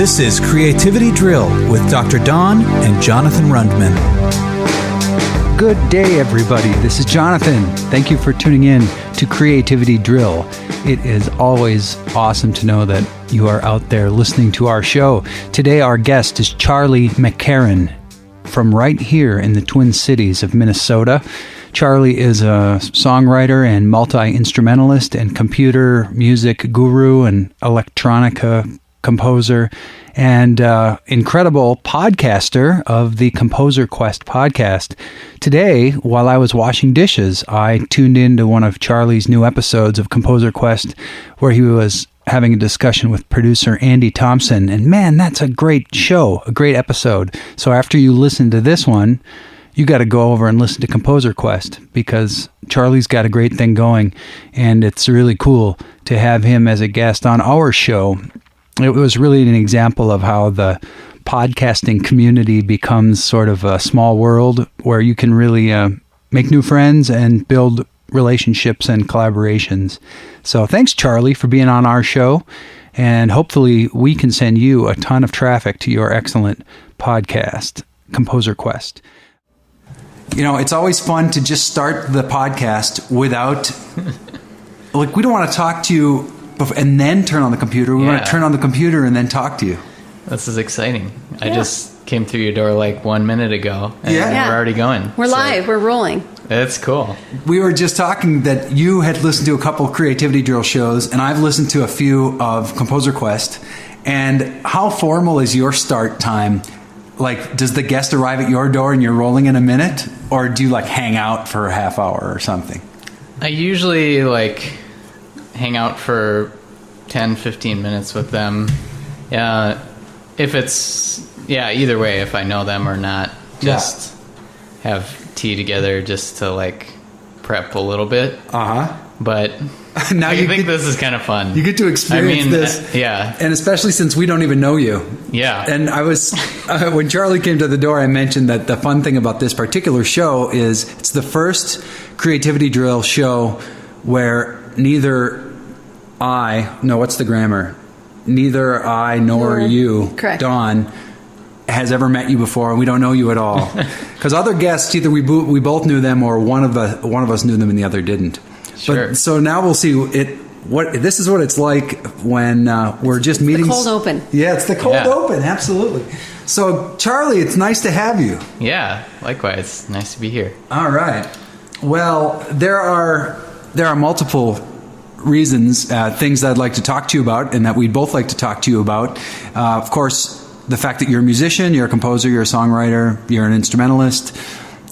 This is Creativity Drill with Dr. Don and Jonathan Rundman. Good day, everybody. This is Jonathan. Thank you for tuning in to Creativity Drill. It is always awesome to know that you are out there listening to our show. Today, our guest is Charlie McCarron from right here in the Twin Cities of Minnesota. Charlie is a songwriter and multi-instrumentalist and computer music guru and electronica composer and incredible podcaster of the Composer Quest podcast. Today, while I was washing dishes, I tuned into one of Charlie's new episodes of Composer Quest where he was having a discussion with producer Andy Thompson. And man, that's a great show, a great episode. So after you listen to this one, you got to go over and listen to Composer Quest because Charlie's got a great thing going, and it's really cool to have him as a guest on our show. It was really an example of how the podcasting community becomes sort of a small world where you can really make new friends and build relationships and collaborations. So thanks, Charlie, for being on our show, and hopefully we can send you a ton of traffic to your excellent podcast, Composer Quest. You know, it's always fun to just start the podcast without, like, we don't want to talk to you and then turn on the computer. We want to turn on the computer and then talk to you. This is exciting. Yeah. I just came through your door like 1 minute ago, and we're already going. We're live. We're rolling. That's cool. We were just talking that you had listened to a couple Creativity Drill shows, and I've listened to a few of Composer Quest. And how formal is your start time? Like, does the guest arrive at your door and you're rolling in a minute? Or do you, like, hang out for a half hour or something? I usually, like, hang out for 10, 15 minutes with them. If it's, either way, if I know them or not, just have tea together just to, like, prep a little bit. But now I think this is kind of fun. You get to experience this. And especially since we don't even know you. Yeah. And I was, when Charlie came to the door, I mentioned that the fun thing about this particular show is it's the first Creativity Drill show where neither I nor you, correct, Dawn, has ever met you before, and we don't know you at all. Because other guests, either we both knew them or one of us knew them and the other didn't. Sure. But, so now we'll see this is what it's like when we're just meeting. The cold open. Yeah, it's the cold open. Absolutely. So, Charlie, it's nice to have you. Yeah, likewise. Nice to be here. All right. Well, there are multiple reasons, things that I'd like to talk to you about, and that we'd both like to talk to you about. Of course, the fact that you're a musician, you're a composer, you're a songwriter, you're an instrumentalist,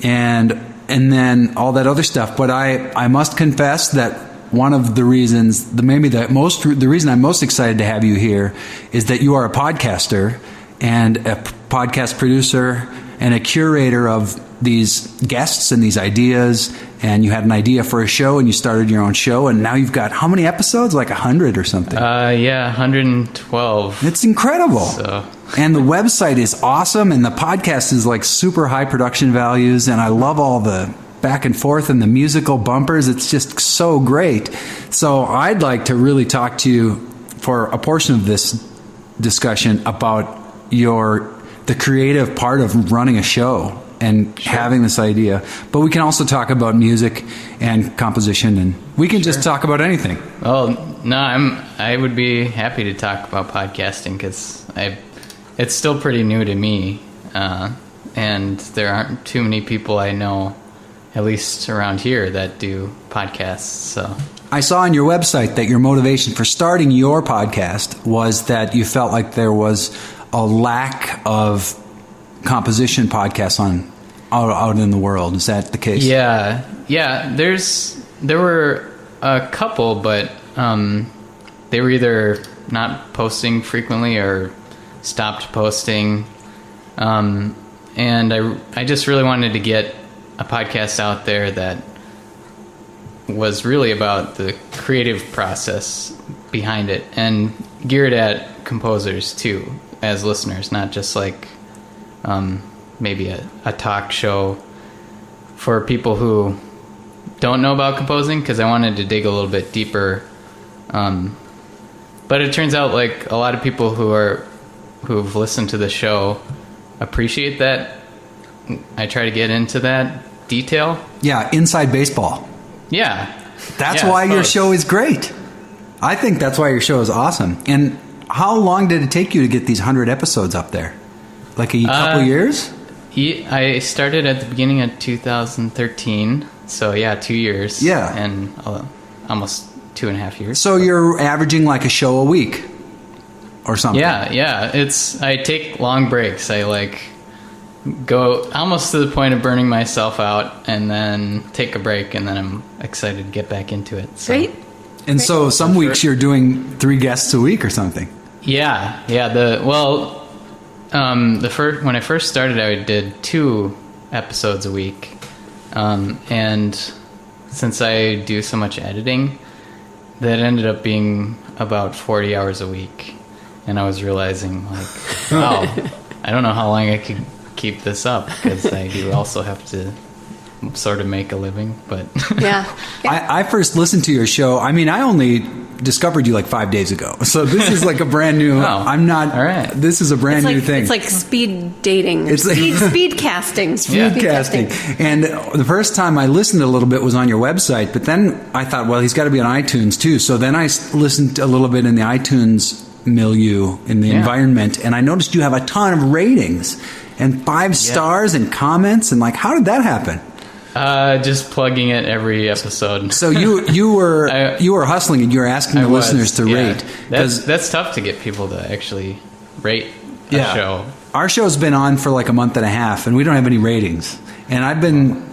and then all that other stuff. But I must confess that one of the reasons, the reason I'm most excited to have you here is that you are a podcaster and a podcast producer and a curator of these guests and these ideas. And you had an idea for a show and you started your own show, and now you've got how many episodes? Like 100 or something? 112. It's incredible. So. And the website is awesome, and the podcast is like super high production values, and I love all the back and forth and the musical bumpers. It's just so great. So I'd like to really talk to you for a portion of this discussion about the creative part of running a show and having this idea. But we can also talk about music and composition, and we can just talk about anything. Well, no, I would be happy to talk about podcasting because it's still pretty new to me, and there aren't too many people I know, at least around here, that do podcasts. So I saw on your website that your motivation for starting your podcast was that you felt like there was a lack of composition podcasts out in the world. Is that the case? Yeah. There were a couple, but they were either not posting frequently or stopped posting. And I just really wanted to get a podcast out there that was really about the creative process behind it and geared at composers too, as listeners, not just like maybe a talk show for people who don't know about composing, because I wanted to dig a little bit deeper. But it turns out like a lot of people who who've listened to the show appreciate that I try to get into that detail. Yeah, inside baseball. Yeah. That's Yeah, why I your suppose. show is great. I think that's why your show is awesome. And how long did it take you to get these 100 episodes up there? Like a couple years? I started at the beginning of 2013, so 2 years. Yeah. And almost 2.5 years. So you're averaging like a show a week or something. Yeah. I take long breaks. I go almost to the point of burning myself out, and then take a break, and then I'm excited to get back into it. So. Great. And so some weeks you're doing 3 guests a week or something. Yeah. When I first started, I did 2 episodes a week, and since I do so much editing, that ended up being about 40 hours a week, and I was realizing wow, I don't know how long I could keep this up, because I do also have to sort of make a living. But Yeah. I first listened to your show. I mean, I only discovered you like 5 days ago. So this is like a brand new, I'm not, all right. This is a brand new thing. It's like speed dating. It's like- speed casting. Speed casting. And the first time I listened a little bit was on your website, but then I thought, well, he's got to be on iTunes too. So then I listened a little bit in the iTunes milieu, in the environment, and I noticed you have a ton of ratings and 5 stars and comments, and how did that happen? just plugging it every episode. So you were hustling, and you were asking the listeners to rate. That's tough to get people to actually rate a show. Our show's been on for like a month and a half, and we don't have any ratings. And I've been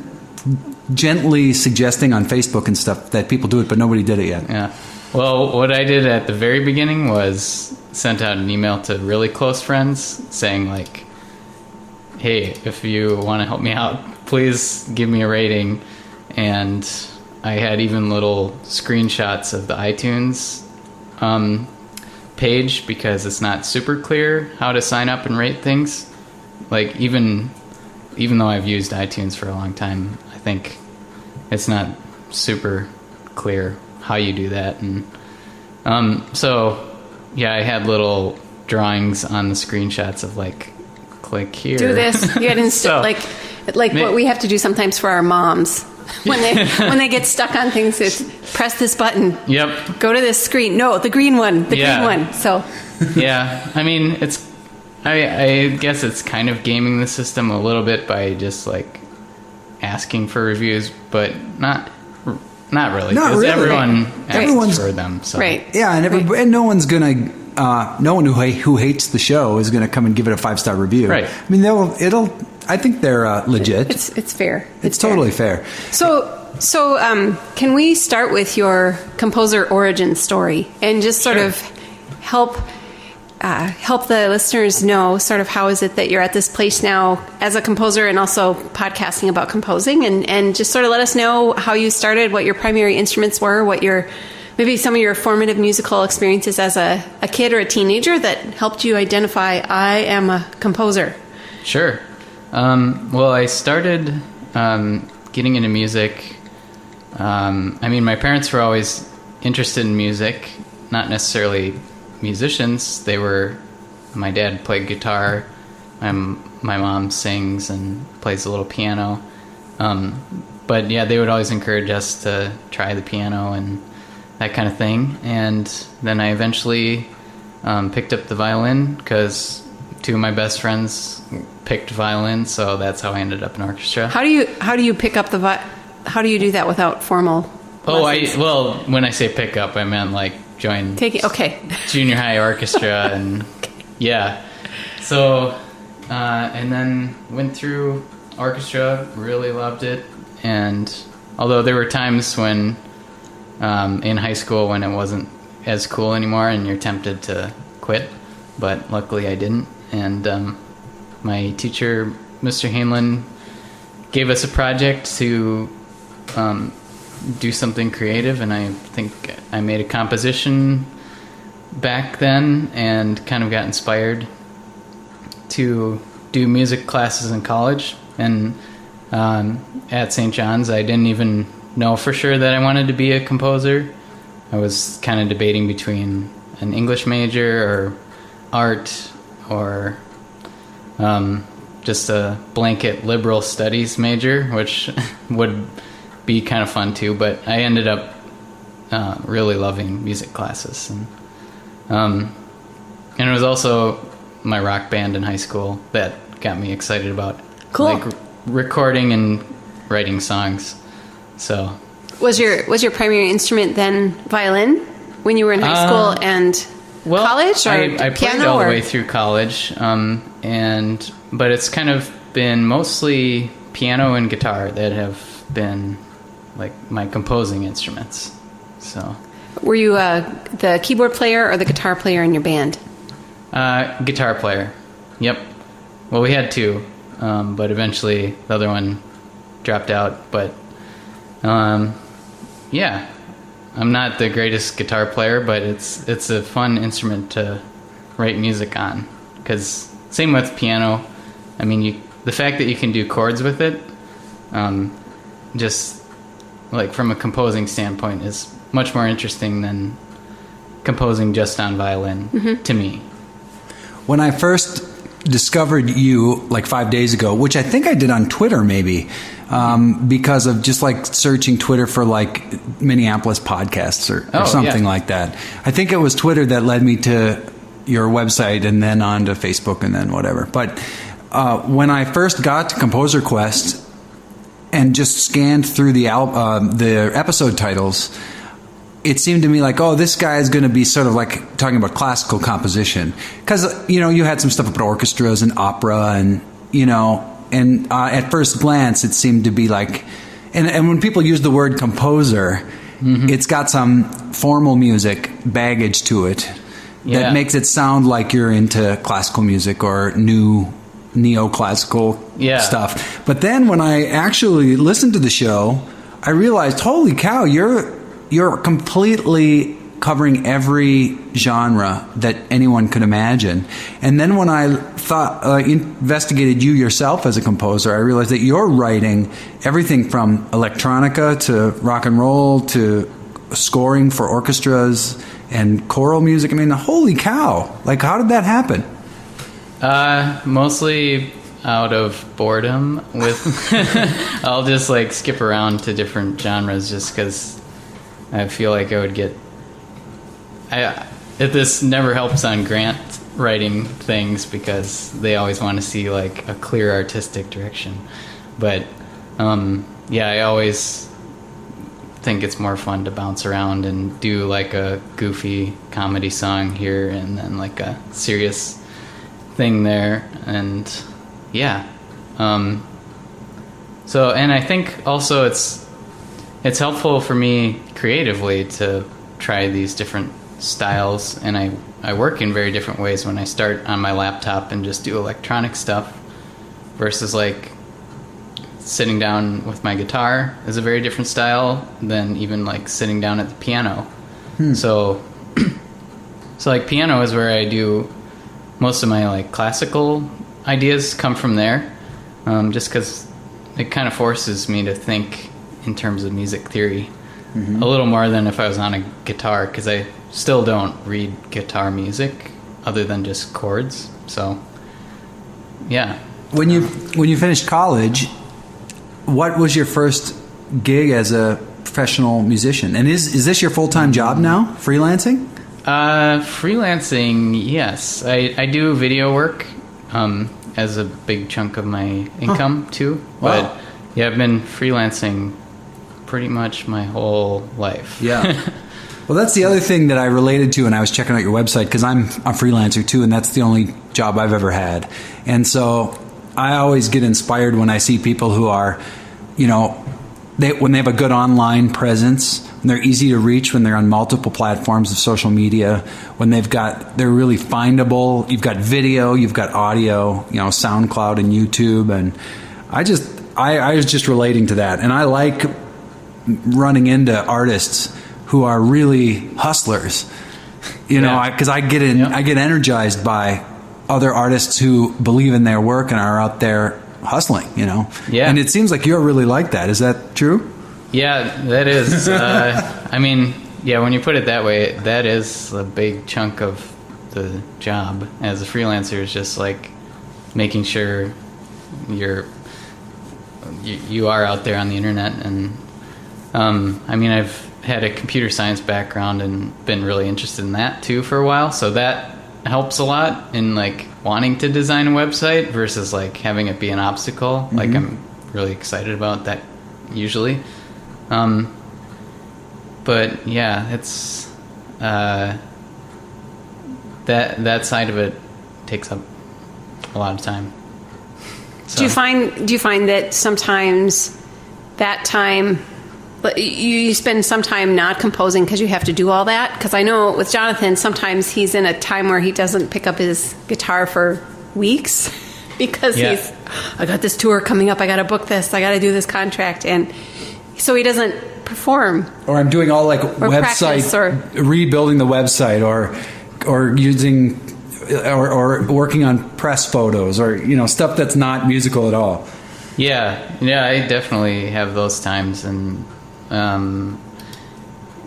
gently suggesting on Facebook and stuff that people do it, but nobody did it yet. Yeah. Well, what I did at the very beginning was sent out an email to really close friends saying hey, if you want to help me out, please give me a rating. And I had even little screenshots of the iTunes page, because it's not super clear how to sign up and rate things. Even though I've used iTunes for a long time, I think it's not super clear how you do that. And I had little drawings on the screenshots of click here, Do this. You had what we have to do sometimes for our moms when they get stuck on things. Is press this button. Yep. Go to this screen. No, the green one. The green one. So. Yeah. I mean, I guess it's kind of gaming the system a little bit by just asking for reviews, but not really. Not really. Everyone Everyone's asks for them. So. Right. Yeah, and no one's gonna. No one who hates the show is going to come and give it a 5-star review. Right. I mean, I think they're legit. It's fair. It's totally fair. So can we start with your composer origin story and just sort of help the listeners know sort of how is it that you're at this place now as a composer and also podcasting about composing, and just sort of let us know how you started, what your primary instruments were, what maybe some of your formative musical experiences as a kid or a teenager that helped you identify, I am a composer. Sure. Well, I started getting into music. My parents were always interested in music, not necessarily musicians. My dad played guitar. My mom sings and plays a little piano. But they would always encourage us to try the piano and that kind of thing. And then I eventually picked up the violin because 2 of my best friends picked violin, so that's how I ended up in orchestra. How do you pick up how do you do that without formal lessons? When I say pick up, I meant join junior high orchestra and So and then went through orchestra, really loved it. And although there were times when in high school when it wasn't as cool anymore and you're tempted to quit, but luckily I didn't. And my teacher, Mr. Hanlon, gave us a project to do something creative, and I think I made a composition back then and kind of got inspired to do music classes in college. And at St. John's, I didn't even know for sure that I wanted to be a composer. I was kind of debating between an English major or art, or just a blanket liberal studies major, which would be kind of fun too. But I ended up really loving music classes, and it was also my rock band in high school that got me excited about recording and writing songs. So was your primary instrument then violin when you were in high school and college, or I played piano, all the or? way through college, but it's kind of been mostly piano and guitar that have been like my composing instruments. So, were you the keyboard player or the guitar player in your band? Guitar player. Yep. Well, we had two, but eventually the other one dropped out. But yeah, I'm not the greatest guitar player, but it's a fun instrument to write music on. Because same with piano. I mean, the fact that you can do chords with it, just like from a composing standpoint, is much more interesting than composing just on violin to me. When I first discovered you like 5 days ago, which I think I did on Twitter maybe, because of just like searching Twitter for like Minneapolis podcasts or something like that. I think it was Twitter that led me to your website and then on to Facebook and then whatever. But when I first got to Composer Quest and just scanned through the episode titles, it seemed to me like, oh, this guy is going to be sort of like talking about classical composition. Because, you had some stuff about orchestras and opera and, and at first glance, it seemed to be like, and when people use the word composer, it's got some formal music baggage to it that makes it sound like you're into classical music or new neoclassical stuff. But then when I actually listened to the show, I realized, holy cow, you're completely covering every genre that anyone could imagine. And then when I investigated you yourself as a composer, I realized that you're writing everything from electronica to rock and roll to scoring for orchestras and choral music. I mean, holy cow. Like, how did that happen? Mostly out of boredom with I'll just like skip around to different genres just because I feel like I would get this never helps on grant writing things because they always want to see like a clear artistic direction, but I always think it's more fun to bounce around and do like a goofy comedy song here and then like a serious thing there, and so, and I think also it's helpful for me creatively to try these different styles, and I work in very different ways when I start on my laptop and just do electronic stuff versus like sitting down with my guitar is a very different style than even like sitting down at the piano. So like piano is where I do most of my like classical ideas come from there, just because it kind of forces me to think in terms of music theory a little more than if I was on a guitar, because I still don't read guitar music other than just chords. So yeah. When you finished college, what was your first gig as a professional musician? And is this your full-time job now, freelancing? Freelancing, yes. I do video work as a big chunk of my income too. Wow. But yeah, I've been freelancing pretty much my whole life. Yeah. Well, that's the other thing that I related to when I was checking out your website, because I'm a freelancer too, and that's the only job I've ever had. And so I always get inspired when I see people who are, when they have a good online presence, when they're easy to reach, when they're on multiple platforms of social media, when they're really findable. You've got video, you've got audio, SoundCloud and YouTube, and I was just relating to that, and I like running into artists who are really hustlers, because I get energized by other artists who believe in their work and are out there hustling, Yeah. And it seems like you're really like that. Is that true? Yeah, that is. I mean, when you put it that way, that is a big chunk of the job. As a freelancer, is just like making sure you are out there on the internet. And I mean, I've had a computer science background and been really interested in that too for a while, so that helps a lot in like wanting to design a website versus like having it be an obstacle. Like I'm really excited about that usually. But yeah, it's that side of it takes up a lot of time. So. Do you find that sometimes that time you spend some time not composing because you have to do all that? Because I know with Jonathan, sometimes he's in a time where he doesn't pick up his guitar for weeks because I got this tour coming up, I got to book this, I got to do this contract, and so he doesn't perform. Or I'm doing all like website, rebuilding the website, or using, or working on press photos, or stuff that's not musical at all. Yeah, I definitely have those times, and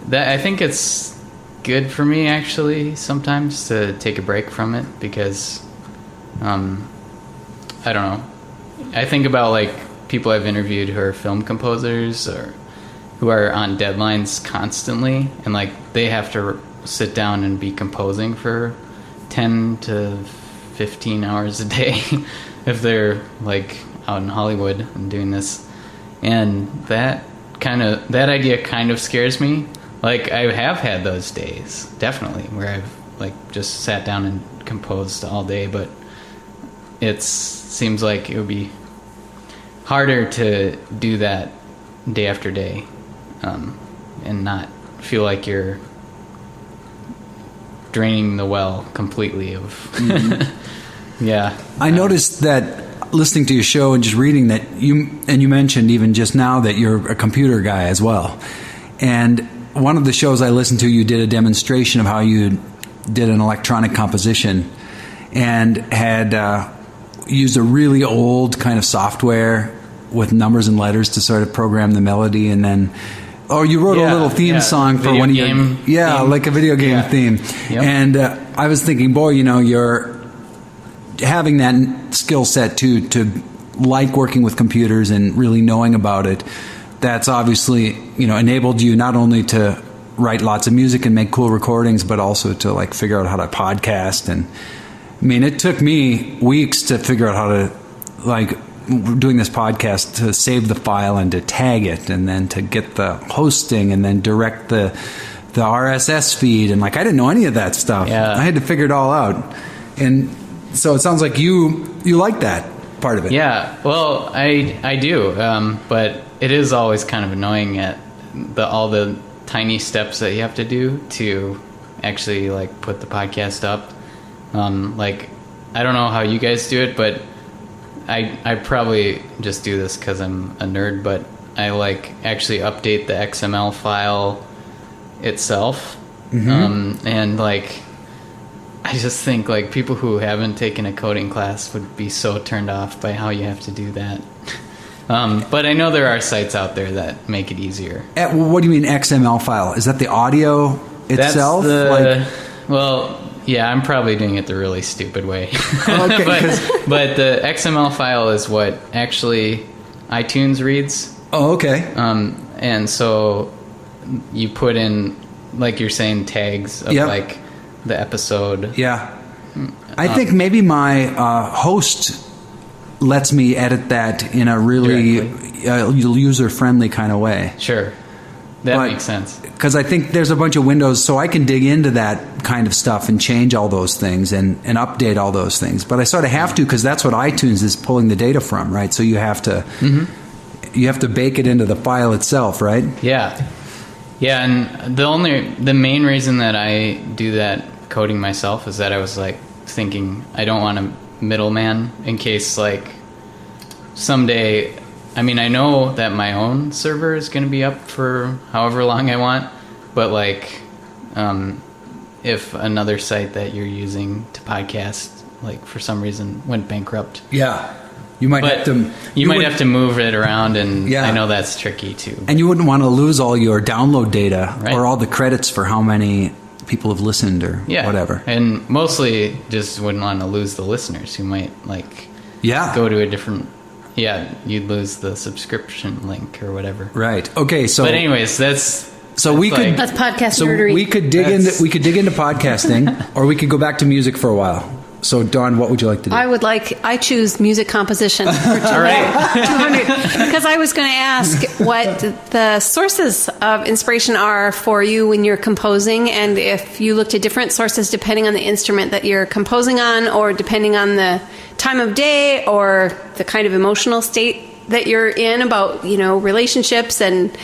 that I think it's good for me actually sometimes to take a break from it, because I don't know. I think about like people I've interviewed who are film composers or who are on deadlines constantly, and like they have to sit down and be composing for 10 to 15 hours a day if they're like out in Hollywood and doing this. And that idea kind of scares me. Like I have had those days, definitely, where I've like just sat down and composed all day, but it seems like it would be harder to do that day after day, and not feel like you're draining the well completely of yeah. I noticed that listening to your show and just reading that you mentioned even just now that you're a computer guy as well. And one of the shows I listened to, you did a demonstration of how you did an electronic composition and had used a really old kind of software with numbers and letters to sort of program the melody, and then you wrote a little theme song for one of your theme. Like a video game theme. Yep. And I was thinking, boy, you're having that skill set to like working with computers and really knowing about it. That's obviously enabled you not only to write lots of music and make cool recordings, but also to like figure out how to podcast. And I mean, it took me weeks to figure out how to, like, doing this podcast, to save the file and to tag it, and then to get the hosting and then direct the RSS feed. And like, I didn't know any of that stuff. I had to figure it all out. And so it sounds like you like that part of it. Yeah, well, I do, but it is always kind of annoying at all the tiny steps that you have to do to actually like put the podcast up. Like, I don't know how you guys do it, but I probably just do this because I'm a nerd, but I like actually update the XML file itself. And like, I just think like people who haven't taken a coding class would be so turned off by how you have to do that. But I know there are sites out there that make it easier. What do you mean XML file? Is that the audio itself? Well, yeah, I'm probably doing it the really stupid way. Okay, but the XML file is what actually iTunes reads. Oh, okay. And so you put in, like you're saying, tags of like the episode. Yeah. I think maybe my host lets me edit that in a really user-friendly kind of way. Sure. That makes sense. Because I think there's a bunch of windows, so I can dig into that kind of stuff and change all those things and update all those things. But I sort of have to, because that's what iTunes is pulling the data from, right? So you have to bake it into the file itself, right? Yeah. Yeah, and the main reason that I do that coding myself is that I was like thinking I don't want a middleman in case like someday. I mean, I know that my own server is going to be up for however long I want, but like, if another site that you're using to podcast, like for some reason went bankrupt, you might have to. You might have to move it around, and I know that's tricky too. And you wouldn't want to lose all your download data or all the credits for how many people have listened or whatever. And mostly just wouldn't want to lose the listeners who might go to a different. Yeah, you'd lose the subscription link or whatever. Right. Okay. So, but anyways, that's podcast nerdery. We could dig into podcasting, or we could go back to music for a while. So, Dawn, what would you like to do? I choose music composition for 200, because I was going to ask what the sources of inspiration are for you when you're composing, and if you looked at different sources depending on the instrument that you're composing on, or depending on the time of day, or the kind of emotional state that you're in about, relationships and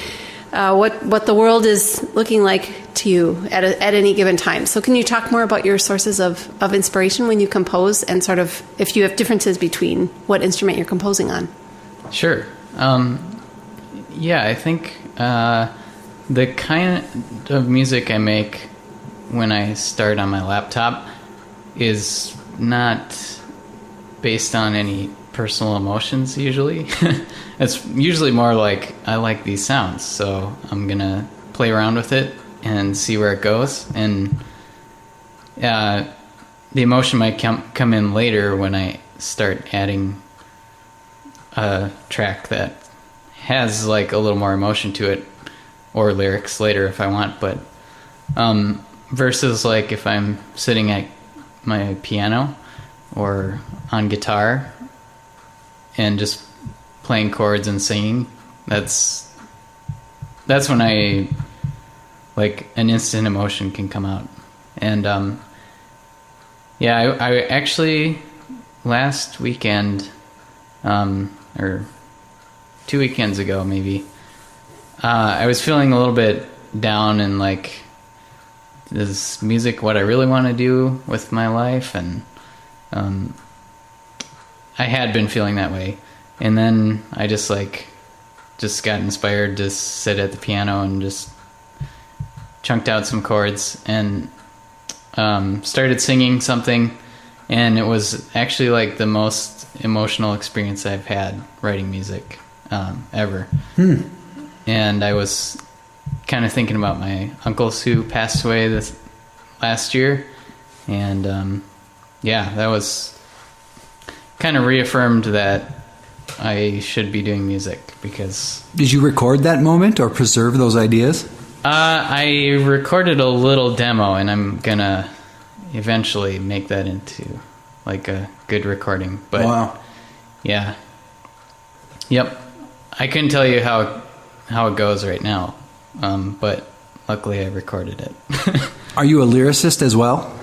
what the world is looking like to you at any given time. So can you talk more about your sources of inspiration when you compose, and sort of if you have differences between what instrument you're composing on? Sure. I think the kind of music I make when I start on my laptop is not based on any personal emotions usually. It's usually more like, I like these sounds, so I'm gonna play around with it and see where it goes. And the emotion might come in later when I start adding a track that has like a little more emotion to it, or lyrics later if I want. But versus like if I'm sitting at my piano or on guitar and just playing chords and singing, that's when I like an instant emotion can come out. And I actually last weekend or 2 weekends ago maybe, I was feeling a little bit down and like, is music what I really want to do with my life? And I had been feeling that way, and then I just got inspired to sit at the piano and just chunked out some chords and started singing something, and it was actually like the most emotional experience I've had writing music ever. And I was kind of thinking about my uncles who passed away this last year, and that was kind of reaffirmed that I should be doing music. Because did you record that moment or preserve those ideas? I recorded a little demo, and I'm gonna eventually make that into like a good recording. But wow. Yeah. Yep. I couldn't tell you how it goes right now, but luckily I recorded it. Are you a lyricist as well?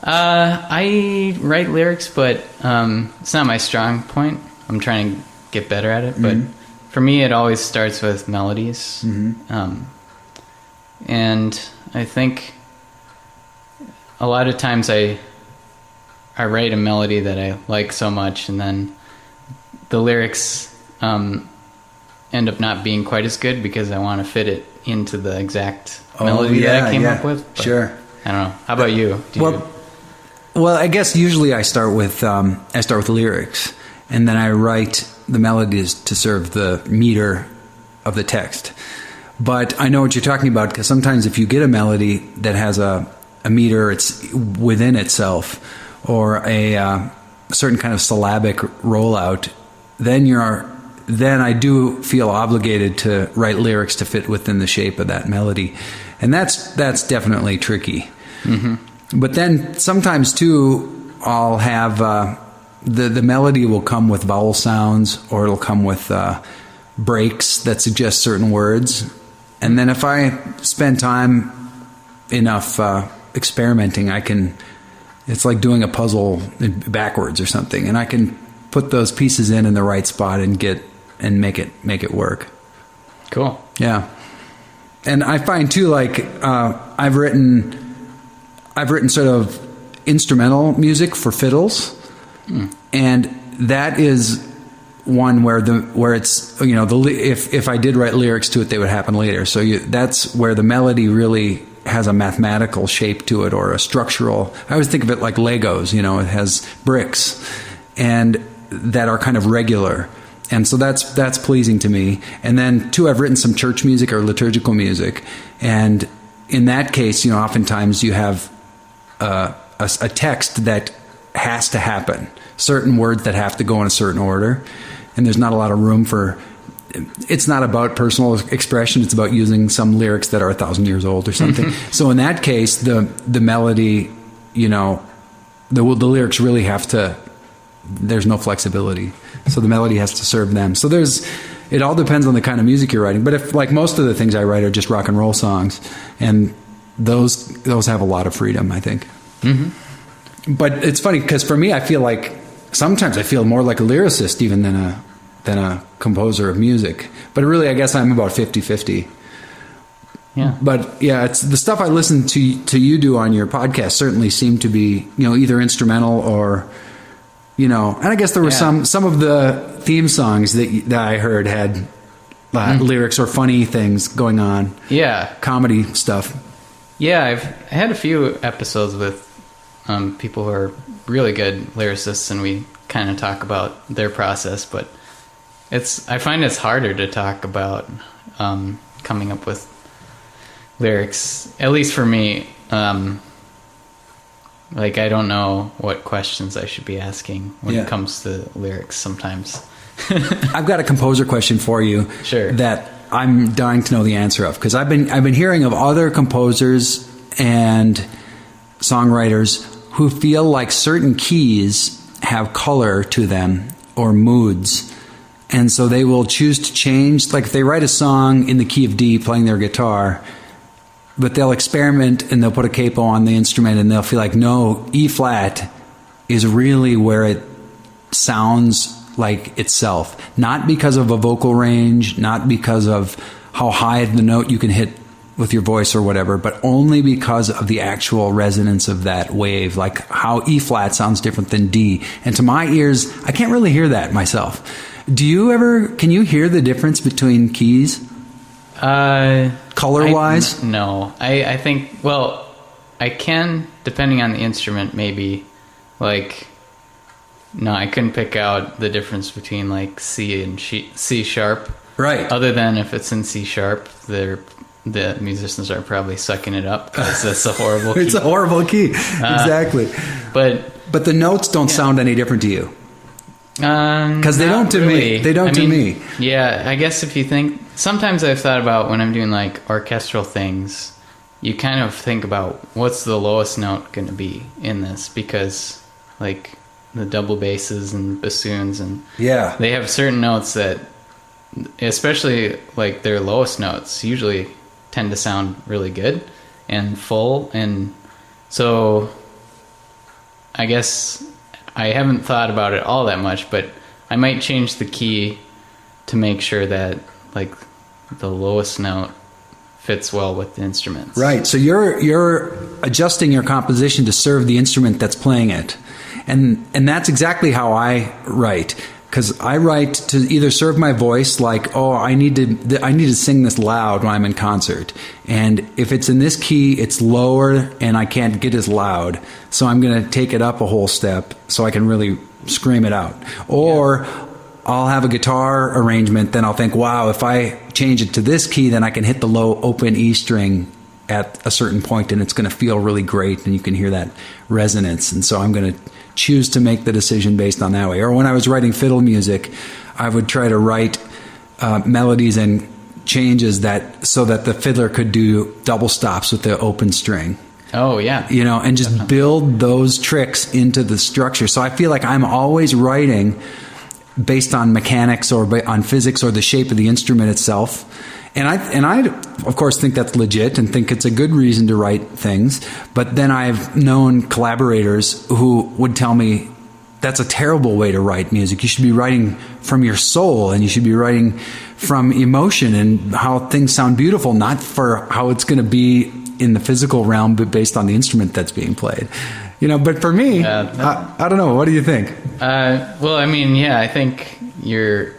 I write lyrics, but it's not my strong point. I'm trying to get better at it, but for me it always starts with melodies. And I think a lot of times I write a melody that I like so much, and then the lyrics end up not being quite as good because I want to fit it into the exact melody that I came up with. But sure. I don't know. How about you? Well, I guess usually I start with lyrics, and then I write the melodies to serve the meter of the text. But I know what you're talking about, because sometimes if you get a melody that has a meter, it's within itself, or a certain kind of syllabic rollout, then I do feel obligated to write lyrics to fit within the shape of that melody, and that's definitely tricky. But then sometimes too, I'll have the melody will come with vowel sounds, or it'll come with breaks that suggest certain words. And then if I spend time enough experimenting, it's like doing a puzzle backwards or something, and I can put those pieces in the right spot and make it work. Cool. Yeah. And I find too, like I've written sort of instrumental music for fiddles, and that is one where it's if I did write lyrics to it, they would happen later. So that's where the melody really has a mathematical shape to it, or a structural. I always think of it like Legos. It has bricks, and that are kind of regular. And so that's pleasing to me. And then too, I've written some church music or liturgical music, and in that case, oftentimes you have a text that has to happen, certain words that have to go in a certain order, and there's not a lot of room for. It's not about personal expression. It's about using some lyrics that are 1,000 years old or something. So in that case, the melody, the lyrics really have to. There's no flexibility, so the melody has to serve them. So it all depends on the kind of music you're writing. But if, like, most of the things I write are just rock and roll songs, and those have a lot of freedom, I think. Mm-hmm. But it's funny because for me, I feel like sometimes I feel more like a lyricist even than a composer of music. But really, I guess I'm about 50-50. Yeah. But yeah, it's the stuff I listen to you do on your podcast certainly seem to be, either instrumental or, and I guess there were some of the theme songs that I heard had lyrics or funny things going on. Yeah. Comedy stuff. Yeah, I've had a few episodes with people who are really good lyricists, and we kind of talk about their process, but I find it's harder to talk about coming up with lyrics, at least for me. Like, I don't know what questions I should be asking when it comes to lyrics sometimes. I've got a composer question for you. Sure. That I'm dying to know the answer of, because I've been hearing of other composers and songwriters who feel like certain keys have color to them or moods, and so they will choose to change. Like, if they write a song in the key of D playing their guitar, but they'll experiment and they'll put a capo on the instrument and they'll feel like, no, E flat is really where it sounds like itself. Not because of a vocal range, not because of how high the note you can hit with your voice or whatever, but only because of the actual resonance of that wave, like how E flat sounds different than D. And to my ears, I can't really hear that myself. Can you hear the difference between keys? Color-wise? No. I think, well, I can, depending on the instrument, maybe. Like, no, I couldn't pick out the difference between, like, C and C sharp. Right. Other than if it's in C sharp, the musicians are probably sucking it up because that's a horrible key. It's a horrible key. Exactly. But the notes don't sound any different to you. Because they don't to me. They don't to me. Yeah, I guess if you think, sometimes I've thought about when I'm doing like orchestral things, you kind of think about what's the lowest note going to be in this, because like the double basses and bassoons and they have certain notes that, especially like their lowest notes, usually tend to sound really good and full, and so I guess I haven't thought about it all that much, but I might change the key to make sure that like the lowest note fits well with the instruments. Right. So you're adjusting your composition to serve the instrument that's playing it. And that's exactly how I write. Because I write to either serve my voice, like, I need to sing this loud when I'm in concert, and if it's in this key, it's lower and I can't get as loud, so I'm going to take it up a whole step so I can really scream it out. Or I'll have a guitar arrangement, then I'll think, wow, if I change it to this key, then I can hit the low open E string at a certain point, and it's going to feel really great, and you can hear that resonance. And so I'm going to choose to make the decision based on that way. Or when I was writing fiddle music, I would try to write melodies and changes so that the fiddler could do double stops with the open string. Oh, yeah. And just build those tricks into the structure. So I feel like I'm always writing based on mechanics or on physics or the shape of the instrument itself. And I, of course, think that's legit and think it's a good reason to write things. But then I've known collaborators who would tell me that's a terrible way to write music. You should be writing from your soul, and you should be writing from emotion and how things sound beautiful, not for how it's going to be in the physical realm, but based on the instrument that's being played. But for me, I don't know. What do you think? Well, I mean, yeah, I think your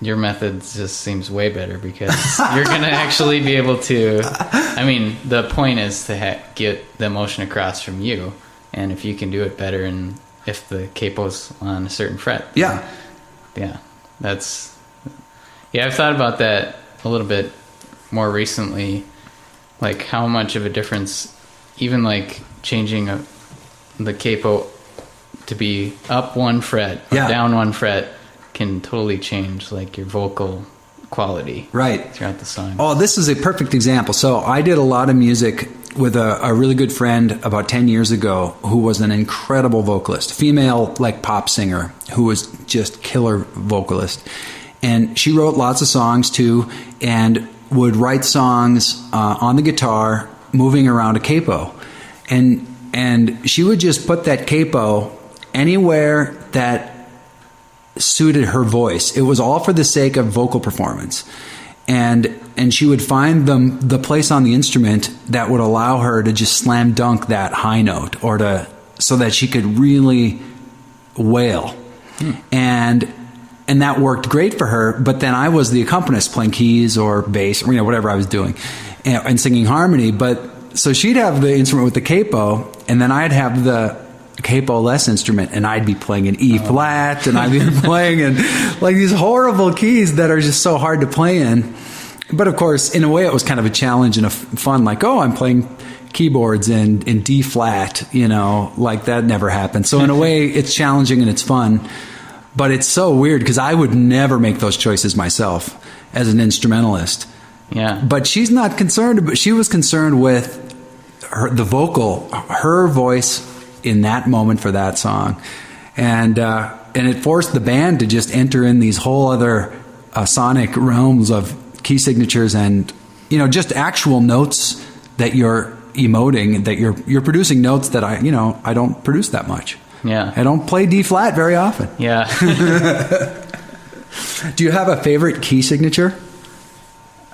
method just seems way better, because you're going to actually be able to, I mean, the point is to get the emotion across from you, and if you can do it better, and if the capo's on a certain fret. Yeah, I've thought about that a little bit more recently, like how much of a difference, even like changing the capo to be up one fret or down one fret can totally change like your vocal quality throughout the song. Oh, this is a perfect example. So I did a lot of music with a really good friend about 10 years ago who was an incredible vocalist, female like pop singer who was just killer vocalist. And she wrote lots of songs too and would write songs on the guitar moving around a capo. And she would just put that capo anywhere that suited her voice. It was all for the sake of vocal performance. And she would find the place on the instrument that would allow her to just slam dunk that high note so that she could really wail. And that worked great for her, but then I was the accompanist playing keys or bass or whatever I was doing and singing harmony. But so she'd have the instrument with the capo, and then I'd have the capo-less instrument, and I'd be playing an E flat, and I'd be playing in like these horrible keys that are just so hard to play in. But of course, in a way, it was kind of a challenge and a fun, like, oh, I'm playing keyboards in D flat, like that never happened. So in a way, it's challenging and it's fun, but it's so weird because I would never make those choices myself as an instrumentalist. Yeah. But she's not concerned, but she was concerned with the vocal, her voice in that moment for that song. And it forced the band to just enter in these whole other sonic realms of key signatures and, just actual notes that you're emoting, that you're producing notes that I don't produce that much. Yeah. I don't play D flat very often. Yeah. Do you have a favorite key signature?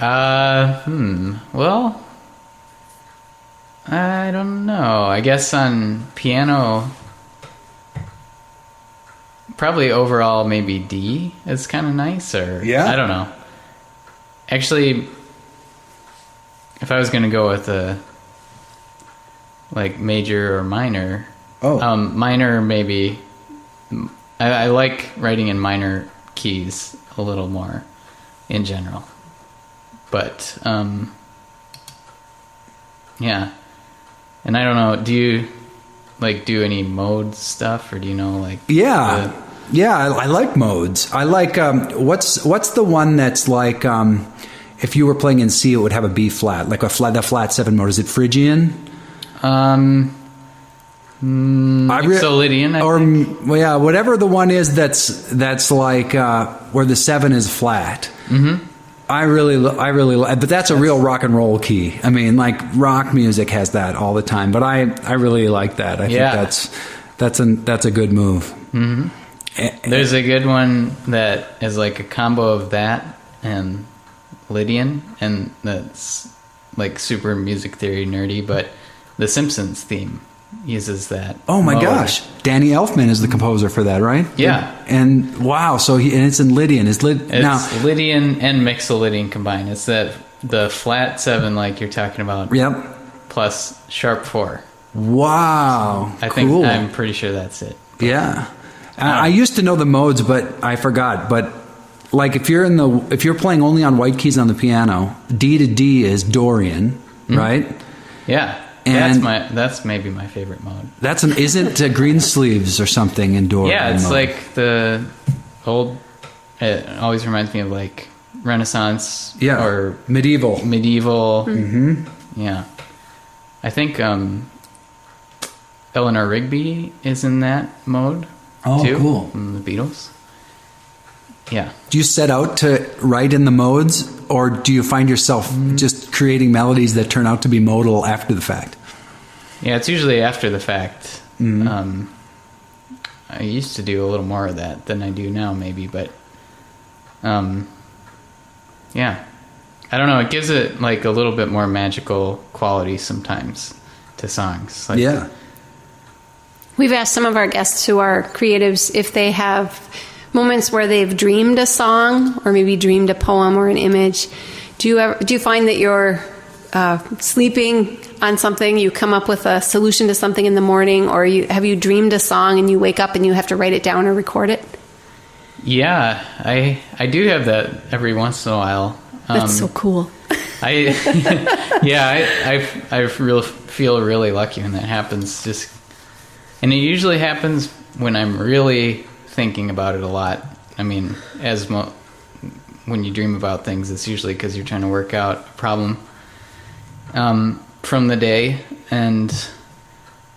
Well, I don't know. I guess on piano, probably overall maybe D is kind of nice, or I don't know. Actually, if I was going to go with a like major or minor, minor maybe. I like writing in minor keys a little more in general, but yeah. And I don't know, do you like do any mode stuff, or do you know like? Yeah, I like modes. I like what's the one that's like if you were playing in C, it would have a B flat, like the flat 7 mode. Is it Phrygian? Mixolydian, I think. Well, yeah, whatever the one is that's like where the 7 is flat. Mm-hmm. I really, but that's a real rock and roll key. I mean, like rock music has that all the time, but I really like that. I think that's a good move. Mm-hmm. There's a good one that is like a combo of that and Lydian, and that's like super music theory nerdy, but the Simpsons theme uses that. Oh my gosh. Danny Elfman is the composer for that, right? Yeah. And wow, so and it's in Lydian. It's Lydian and Mixolydian combined. It's the flat 7 like you're talking about. Yep. Plus sharp 4. Wow. I'm pretty sure that's it. Yeah. I used to know the modes, but I forgot. But like if you're playing only on white keys on the piano, D to D is Dorian, right? Yeah. And that's maybe my favorite mode. Isn't Greensleeves or something in Dorian? Yeah, it's mode? Like the old. It always reminds me of like Renaissance, or medieval. Mm-hmm. Yeah, I think Eleanor Rigby is in that mode. Oh, too, cool! From the Beatles. Yeah. Do you set out to write in the modes, or do you find yourself just creating melodies that turn out to be modal after the fact? Yeah, it's usually after the fact. Mm-hmm. I used to do a little more of that than I do now, maybe, but yeah. I don't know, it gives it like a little bit more magical quality sometimes to songs. Like, yeah. We've asked some of our guests who are creatives if they have moments where they've dreamed a song or maybe dreamed a poem or an image. Do you find that you're sleeping on something, you come up with a solution to something in the morning, or have you dreamed a song and you wake up and you have to write it down or record it? Yeah, I do have that every once in a while. That's so cool. I feel really lucky when that happens. And it usually happens when I'm really thinking about it a lot. I mean, when you dream about things, it's usually because you're trying to work out a problem from the day. And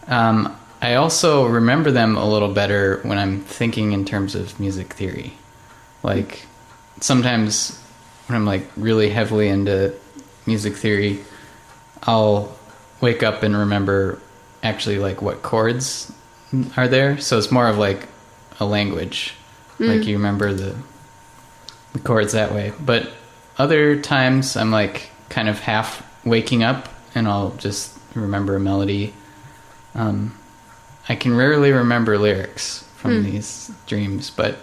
I also remember them a little better when I'm thinking in terms of music theory. Like, sometimes when I'm like really heavily into music theory, I'll wake up and remember actually like what chords are there. So it's more of like a language. Like you remember the chords that way. But other times I'm like kind of half waking up and I'll just remember a melody. I can rarely remember lyrics from these dreams, but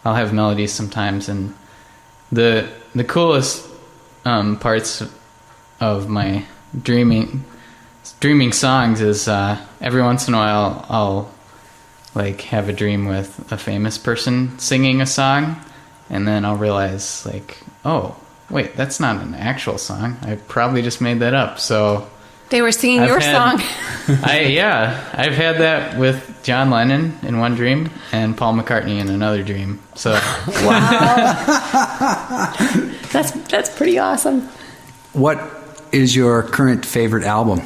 I'll have melodies sometimes. And the coolest parts of my dreaming songs is every once in a while I'll like have a dream with a famous person singing a song, and then I'll realize like, oh wait, that's not an actual song. I probably just made that up. So they were singing your song. I've had that with John Lennon in one dream and Paul McCartney in another dream. So wow, that's pretty awesome. What is your current favorite album?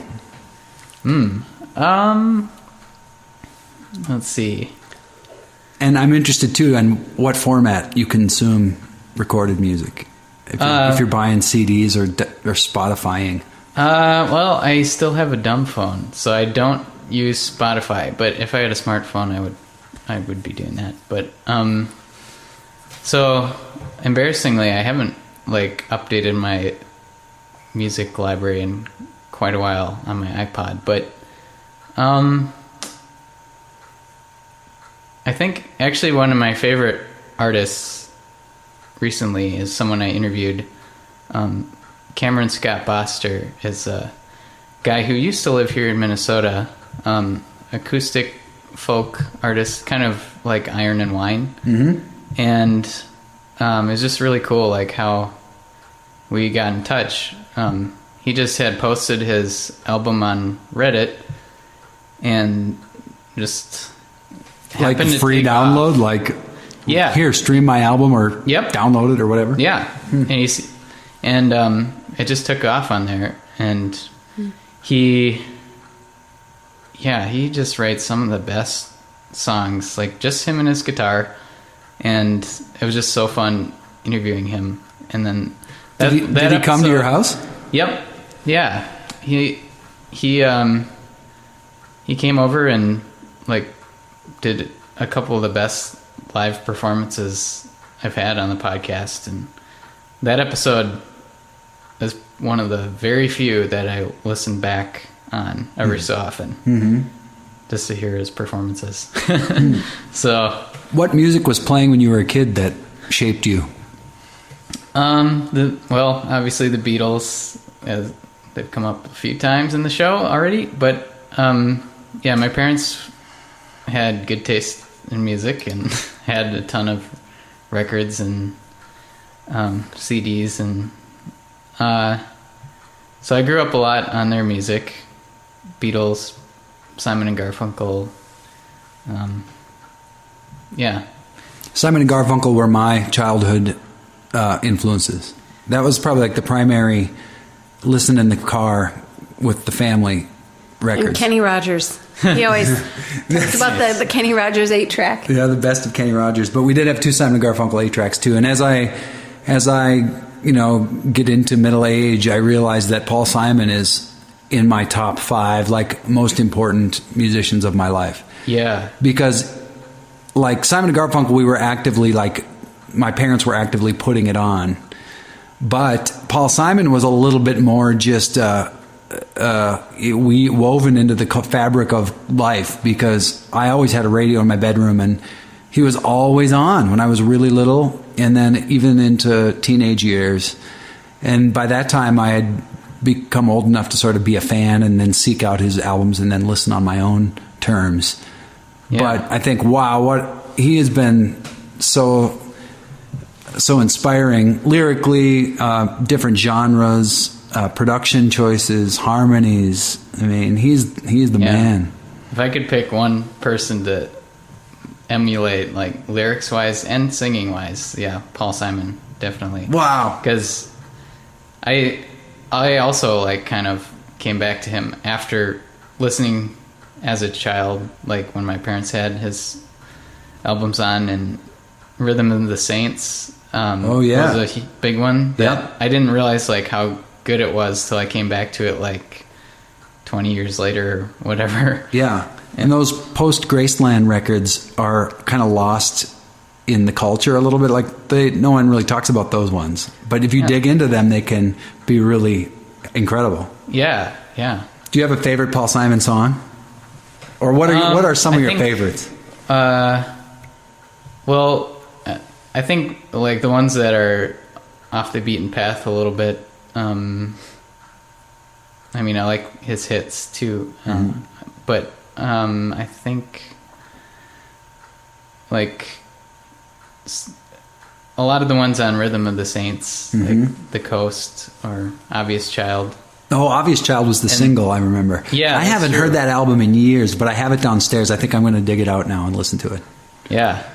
Let's see. And I'm interested too in what format you consume recorded music. If you're buying CDs or Spotifying. Well, I still have a dumb phone, so I don't use Spotify. But if I had a smartphone, I would be doing that. But so embarrassingly, I haven't like updated my music library in quite a while on my iPod. But I think actually one of my favorite artists recently is someone I interviewed. Cameron Scott Boster is a guy who used to live here in Minnesota, acoustic folk artist, kind of like Iron and Wine. Mm-hmm. And it's just really cool like how we got in touch. He just had posted his album on Reddit and just like a free download off. Like, yeah, here, stream my album or download it or whatever. Yeah. And it just took off on there, and he just writes some of the best songs, like just him and his guitar, and it was just so fun interviewing him. And then did he come to your house? Yep. Yeah. He came over and like did a couple of the best live performances I've had on the podcast, and that episode is one of the very few that I listen back on every so often, just to hear his performances. So, what music was playing when you were a kid that shaped you? Well, obviously the Beatles, they've come up a few times in the show already, but yeah, my parents had good taste in music and had a ton of records and CDs, and so I grew up a lot on their music. Beatles, Simon and Garfunkel. Yeah. Simon and Garfunkel were my childhood influences. That was probably like the primary listen in the car with the family records. And Kenny Rogers. He always talks about the Kenny Rogers 8-track. Yeah, the best of Kenny Rogers. But we did have two Simon and Garfunkel 8-tracks too. And as I get into middle age, I realized that Paul Simon is in my top 5 like most important musicians of my life. Yeah. Because like Simon and Garfunkel, we were actively like my parents were actively putting it on. But Paul Simon was a little bit more just we woven into the fabric of life, because I always had a radio in my bedroom and he was always on when I was really little, and then even into teenage years. And by that time I had become old enough to sort of be a fan and then seek out his albums and then listen on my own terms. Yeah. But I think, wow, what he has been so so inspiring lyrically, different genres, production choices, harmonies. I mean, he's the man. If I could pick one person to emulate, like lyrics wise and singing wise, Paul Simon, definitely. Wow. Because I also like kind of came back to him after listening as a child, like when my parents had his albums on, and Rhythm of the Saints was a big one that I didn't realize like how good it was till I came back to it like 20 years later or whatever. Yeah. And those post Graceland records are kind of lost in the culture a little bit. Like no one really talks about those ones, but if you dig into them, they can be really incredible. Yeah. Do you have a favorite Paul Simon song, or what are some of your favorites? Well, I think like the ones that are off the beaten path a little bit. I mean, I like his hits too, but I think like a lot of the ones on Rhythm of the Saints, like The Coast or Obvious Child. Oh, Obvious Child was the single, I remember. Yeah, I haven't heard that album in years, but I have it downstairs. I think I'm going to dig it out now and listen to it. Yeah,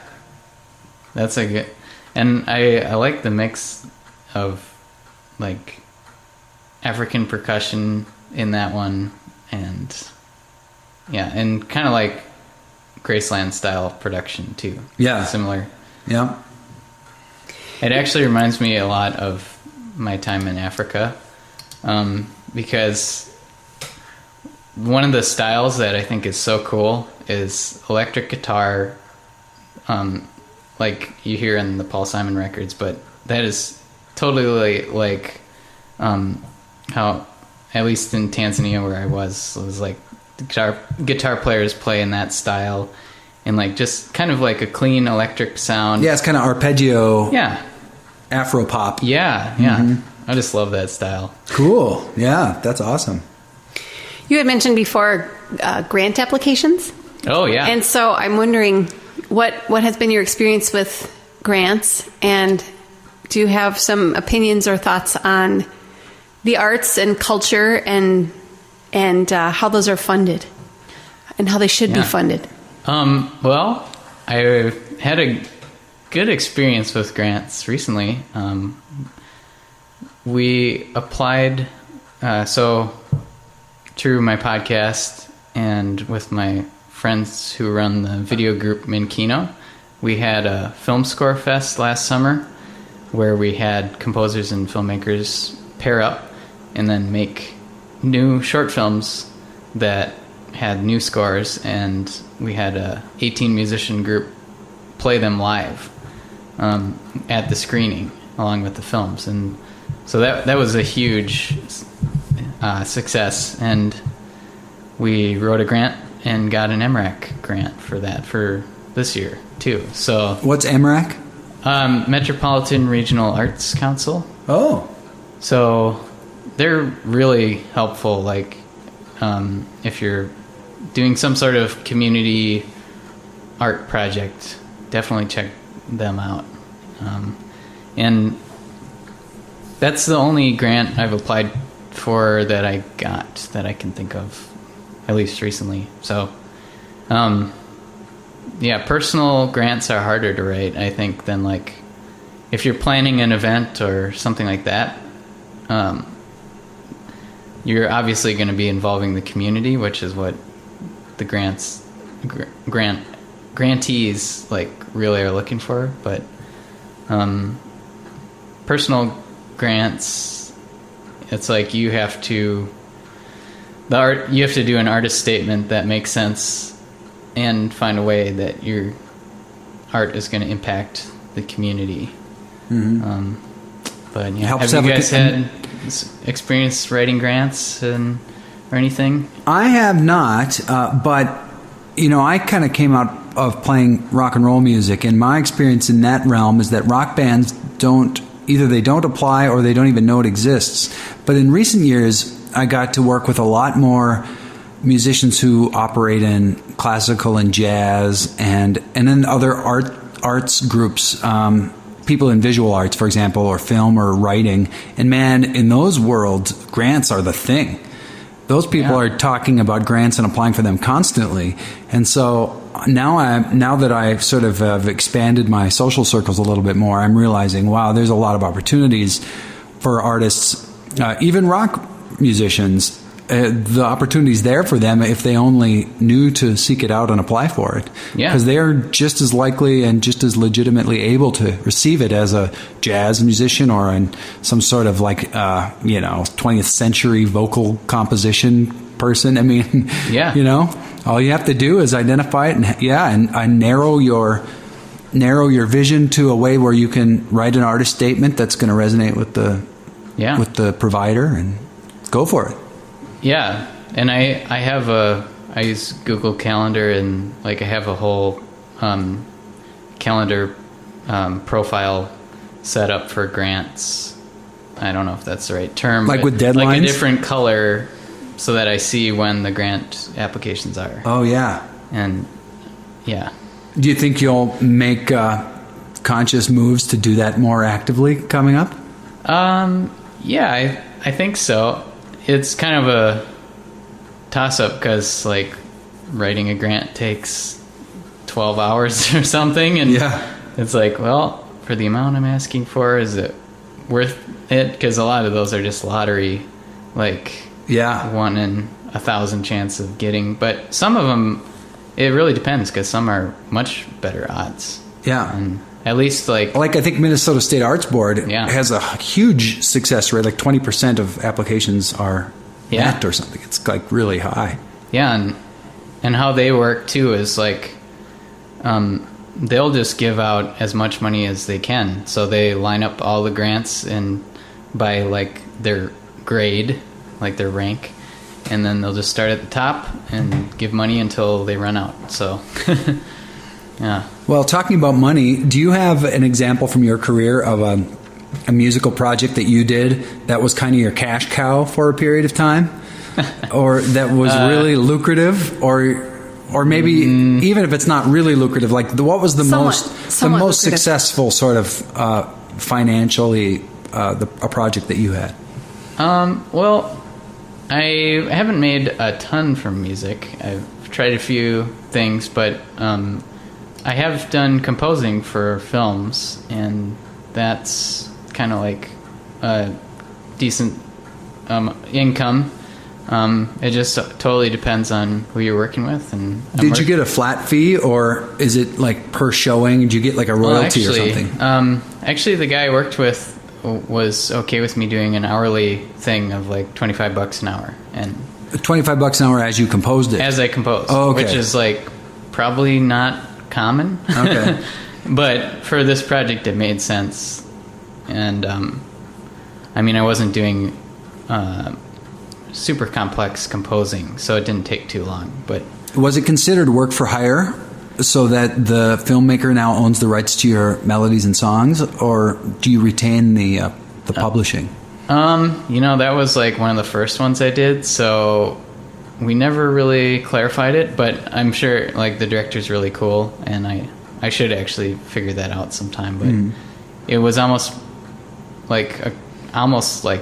that's a good. And I like the mix of like African percussion in that one, and and kind of like Graceland style production too. Yeah, similar. Yeah, it actually reminds me a lot of my time in Africa, because one of the styles that I think is so cool is electric guitar, like you hear in the Paul Simon records, but that is totally like how, at least in Tanzania where I was, it was like guitar players play in that style, and like just kind of like a clean electric sound. Yeah, it's kind of arpeggio. Yeah. Afro pop. Yeah. I just love that style. Cool. Yeah, that's awesome. You had mentioned before grant applications. Oh, yeah. And so I'm wondering what has been your experience with grants, and do you have some opinions or thoughts on the arts and culture and how those are funded and how they should be funded? Well, I had a good experience with grants recently. We applied, so through my podcast and with my friends who run the video group Minkino, we had a film score fest last summer where we had composers and filmmakers pair up and then make new short films that had new scores, and we had a 18 musician group play them live at the screening along with the films, and so that was a huge success, and we wrote a grant and got an MRAC grant for that for this year too. So what's MRAC? Metropolitan Regional Arts Council. Oh, so they're really helpful. Like if you're doing some sort of community art project, definitely check them out. And that's the only grant I've applied for that I got that I can think of, at least recently. So, personal grants are harder to write, I think, than like if you're planning an event or something like that. You're obviously going to be involving the community, which is what the grantees like really are looking for. But personal grants, it's like you have to do an artist statement that makes sense and find a way that your art is going to impact the community. But yeah, have you guys had experience writing grants or anything? I have not, but I kind of came out of playing rock and roll music, and my experience in that realm is that rock bands don't apply or they don't even know it exists. But in recent years, I got to work with a lot more musicians who operate in classical and jazz and then other arts groups. people in visual arts, for example, or film or writing. And man, in those worlds, grants are the thing. Those people are talking about grants and applying for them constantly. And so now that I sort of have expanded my social circles a little bit more, I'm realizing, wow, there's a lot of opportunities for artists, even rock musicians. The opportunity's there for them if they only knew to seek it out and apply for it. Yeah. Because they're just as likely and just as legitimately able to receive it as a jazz musician or in some sort of 20th century vocal composition person. I mean, all you have to do is identify it and narrow your vision to a way where you can write an artist statement that's going to resonate with the provider and go for it. Yeah, and I use Google Calendar, and I have a whole calendar profile set up for grants. I don't know if that's the right term. With deadlines? Like a different color so that I see when the grant applications are. Oh, yeah. And, yeah. Do you think you'll make conscious moves to do that more actively coming up? Yeah, I think so. It's kind of a toss-up because, writing a grant takes 12 hours or something. And it's well, for the amount I'm asking for, is it worth it? Because a lot of those are just lottery, 1 in 1,000 chance of getting. But some of them, it really depends because some are much better odds. Yeah. And at least I think Minnesota State Arts Board has a huge success rate. 20% of applications are met or something. It's really high. Yeah, and how they work too is they'll just give out as much money as they can. So they line up all the grants and by their grade, their rank, and then they'll just start at the top and give money until they run out. So yeah. Well, talking about money, do you have an example from your career of a musical project that you did that was kind of your cash cow for a period of time, or that was really lucrative, or maybe even if it's not really lucrative, what was the most successful sort of financially a project that you had? Well, I haven't made a ton from music. I've tried a few things, but I have done composing for films, and that's kind of a decent income. It just totally depends on who you're working with. And did you get a flat fee, or is it per showing? Did you get a royalty or something? Actually, the guy I worked with was okay with me doing an hourly thing of $25 an hour, and $25 an hour as you composed it. As I composed, okay. Which is probably not common. Okay. But for this project, it made sense. And, I wasn't doing super complex composing, so it didn't take too long. But was it considered work for hire so that the filmmaker now owns the rights to your melodies and songs, or do you retain the publishing? That was one of the first ones I did, so we never really clarified it, but I'm sure the director's really cool, and I should actually figure that out sometime. But it was almost like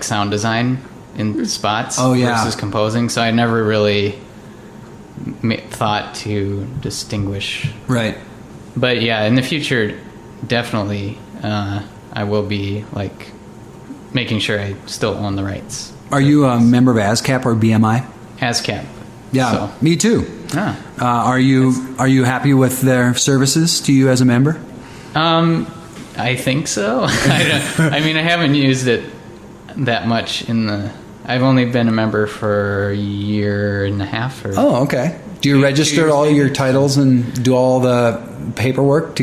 sound design in spots versus composing, so I never really thought to distinguish. Right. But yeah, in the future, definitely, I will be making sure I still own the rights. Are you a member of ASCAP or BMI? ASCAP. Yeah, so. Me too. Are you happy with their services to you as a member? I think so. I haven't used it that much I've only been a member for a year and a half. Oh, okay. Do you register all your titles and do all the paperwork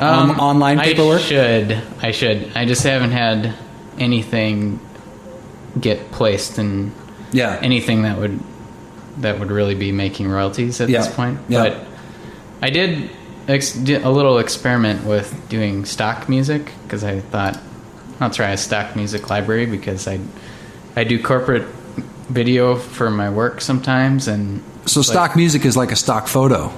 online paperwork? I should. I just haven't had anything get placed in anything that would really be making royalties at this point. Yeah. But I did a little experiment with doing stock music because I thought I'll try a stock music library because I do corporate video for my work sometimes, and so stock music is like a stock photo.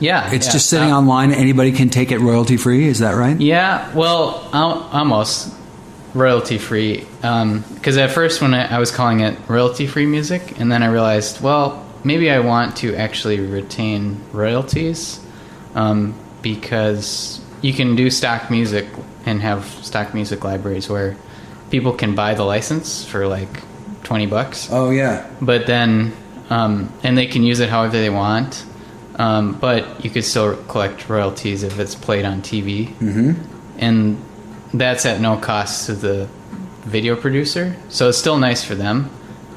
Yeah. It's just sitting online. Anybody can take it royalty free. Is that right? Yeah, well, almost royalty free. Because at first when I was calling it royalty free music, and then I realized, well, maybe I want to actually retain royalties, because you can do stock music and have stock music libraries where people can buy the license for like $20. Oh, yeah. But then, and they can use it however they want. But you could still collect royalties if it's played on TV. Mm-hmm. And that's at no cost to the video producer. So it's still nice for them.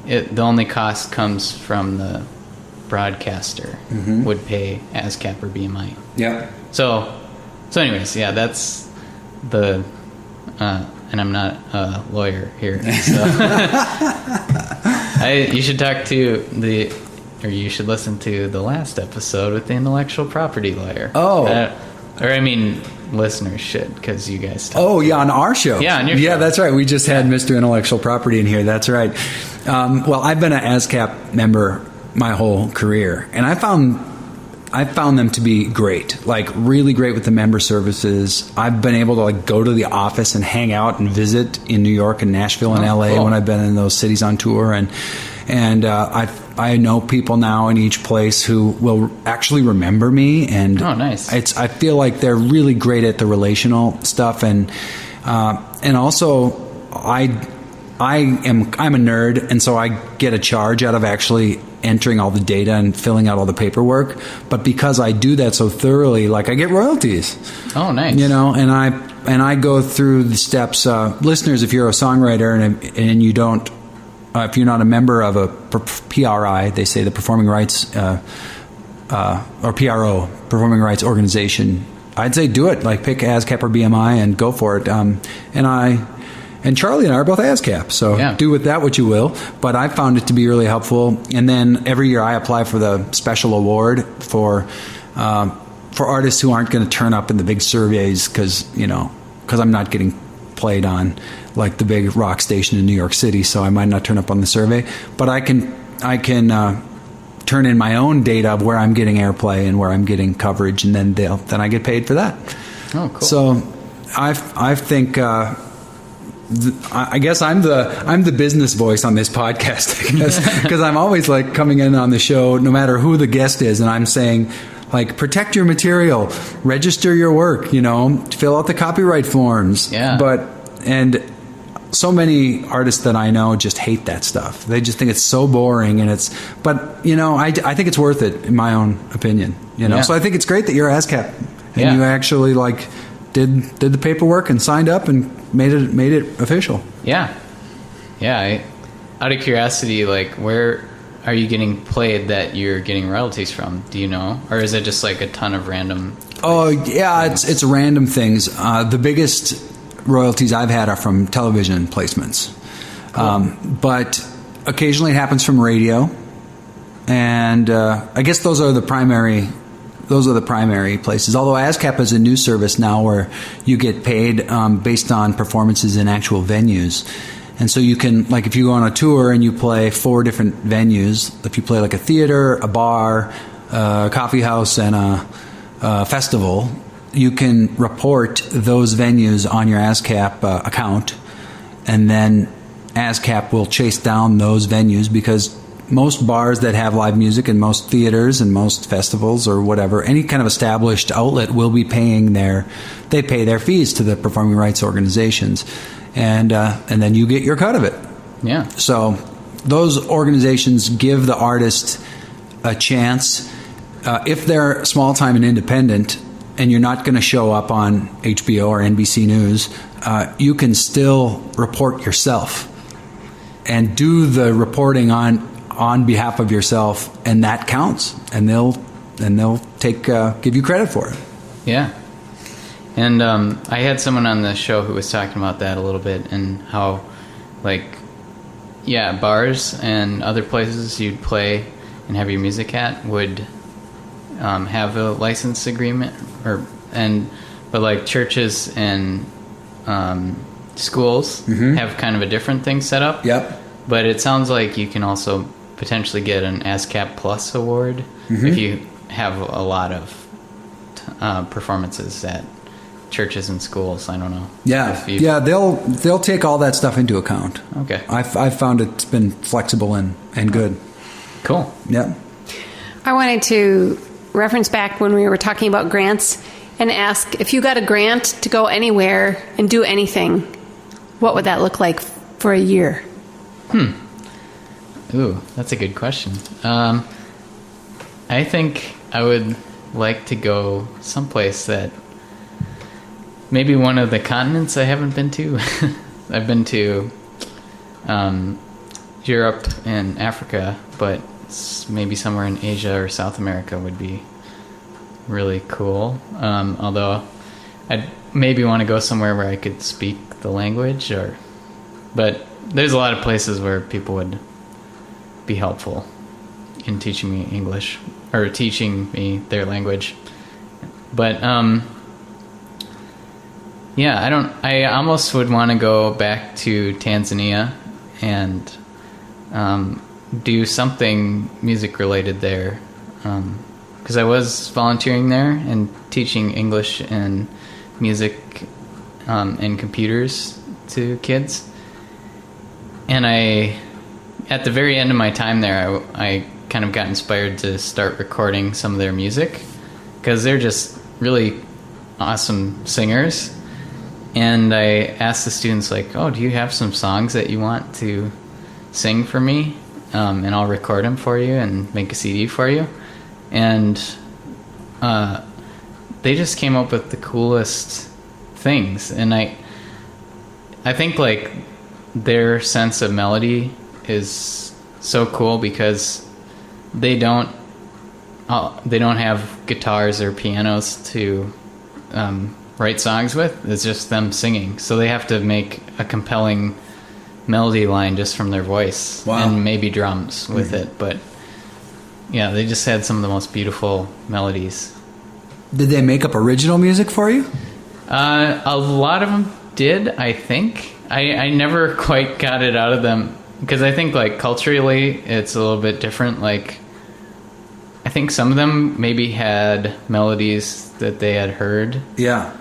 The only cost comes from the broadcaster, would pay ASCAP or BMI. Yeah. So anyways, yeah, that's the... and I'm not a lawyer here. So you should talk to you should listen to the last episode with the intellectual property lawyer. Oh. Listeners should, because you guys talk. Oh, yeah, on our show. Yeah, on your show. Yeah, that's right. We just had Mr. Intellectual Property in here. That's right. Well, I've been an ASCAP member my whole career, and I found them to be great, like really great with the member services. I've been able to like go to the office and hang out and visit in New York and Nashville and LA cool. when I've been in those cities on tour, and I know people now in each place who will actually remember me, and nice. I feel like they're really great at the relational stuff, and also I'm a nerd, and so I get a charge out of actually entering all the data and filling out all the paperwork. But because I do that so thoroughly, like I get royalties. Oh, nice. And I go through the steps. Listeners, if you're a songwriter and you don't. If you're not a member of a PRI, they say the Performing Rights, or PRO, Performing Rights Organization, I'd say do it. Like pick ASCAP or BMI and go for it. And Charlie and I are both ASCAP, so do with that what you will. But I found it to be really helpful. And then every year I apply for the special award for artists who aren't going to turn up in the big surveys because I'm not getting played on like the big rock station in New York City, so I might not turn up on the survey, but I can turn in my own data of where I'm getting airplay and where I'm getting coverage, and then I get paid for that. Oh, cool. So I think I guess I'm the business voice on this podcast, because I'm always like coming in on the show no matter who the guest is, and I'm saying, like, protect your material, register your work, fill out the copyright forms. Yeah. And so many artists that I know just hate that stuff. They just think it's so boring, I think it's worth it in my own opinion. Yeah. So I think it's great that you're ASCAP and you actually like did the paperwork and signed up and made it official. Yeah. Out of curiosity, like, where are you getting played that you're getting royalties from? Do you know? Or is it just like a ton of random... Oh, yeah, it's random things. The biggest royalties I've had are from television placements. Cool. But occasionally it happens from radio. And I guess those are the primary places. Although ASCAP is a new service now where you get paid based on performances in actual venues. And so you can, like, if you go on a tour and you play 4 different venues, if you play like a theater, a bar, a coffee house, and a festival, you can report those venues on your ASCAP account, and then ASCAP will chase down those venues, because most bars that have live music and most theaters and most festivals or whatever, any kind of established outlet will be paying their fees to the performing rights organizations. And then you get your cut of it. Yeah. So those organizations give the artist a chance. If they're small time and independent, and you're not going to show up on HBO or NBC News, you can still report yourself and do the reporting on behalf of yourself, and that counts. And they'll give you credit for it. Yeah. And I had someone on the show who was talking about that a little bit, and how, like, bars and other places you'd play and have your music at would have a license agreement, but like churches and schools have kind of a different thing set up. Yep. But it sounds like you can also potentially get an ASCAP Plus award if you have a lot of performances at churches and schools. I don't know. Yeah, yeah, they'll take all that stuff into account. Okay. I've found it's been flexible and good. Cool. Yeah. I wanted to reference back when we were talking about grants and ask, if you got a grant to go anywhere and do anything, what would that look like for a year? Ooh, that's a good question. I think I would like to go someplace that maybe one of the continents I haven't been to. I've been to Europe and Africa, but maybe somewhere in Asia or South America would be really cool. Although I'd maybe want to go somewhere where I could speak the language, but there's a lot of places where people would be helpful in teaching me English or teaching me their language. But yeah, I almost would want to go back to Tanzania and do something music related there, because I was volunteering there and teaching English and music and computers to kids. And at the very end of my time there, I kind of got inspired to start recording some of their music, because they're just really awesome singers. And I asked the students, like, oh, do you have some songs that you want to sing for me? And I'll record them for you and make a CD for you. And they just came up with the coolest things. And I think, like, their sense of melody is so cool, because they don't have guitars or pianos to write songs with. It's just them singing, so they have to make a compelling melody line just from their voice. Wow. And maybe drums with it. But yeah, they just had some of the most beautiful melodies. Did they make up original music for you? A lot of them did, I think. I never quite got it out of them, because I think, like, culturally it's a little bit different. Like, I think some of them maybe had melodies that they had heard, Yeah.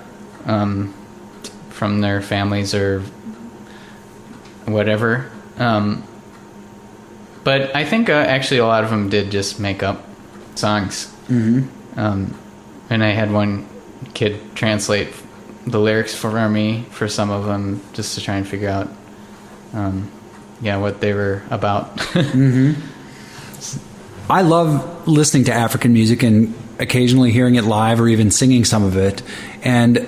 from their families or whatever. But I think actually a lot of them did just make up songs. Mm-hmm. And I had one kid translate the lyrics for me for some of them, just to try and figure out what they were about. Mm-hmm. I love listening to African music and occasionally hearing it live or even singing some of it. And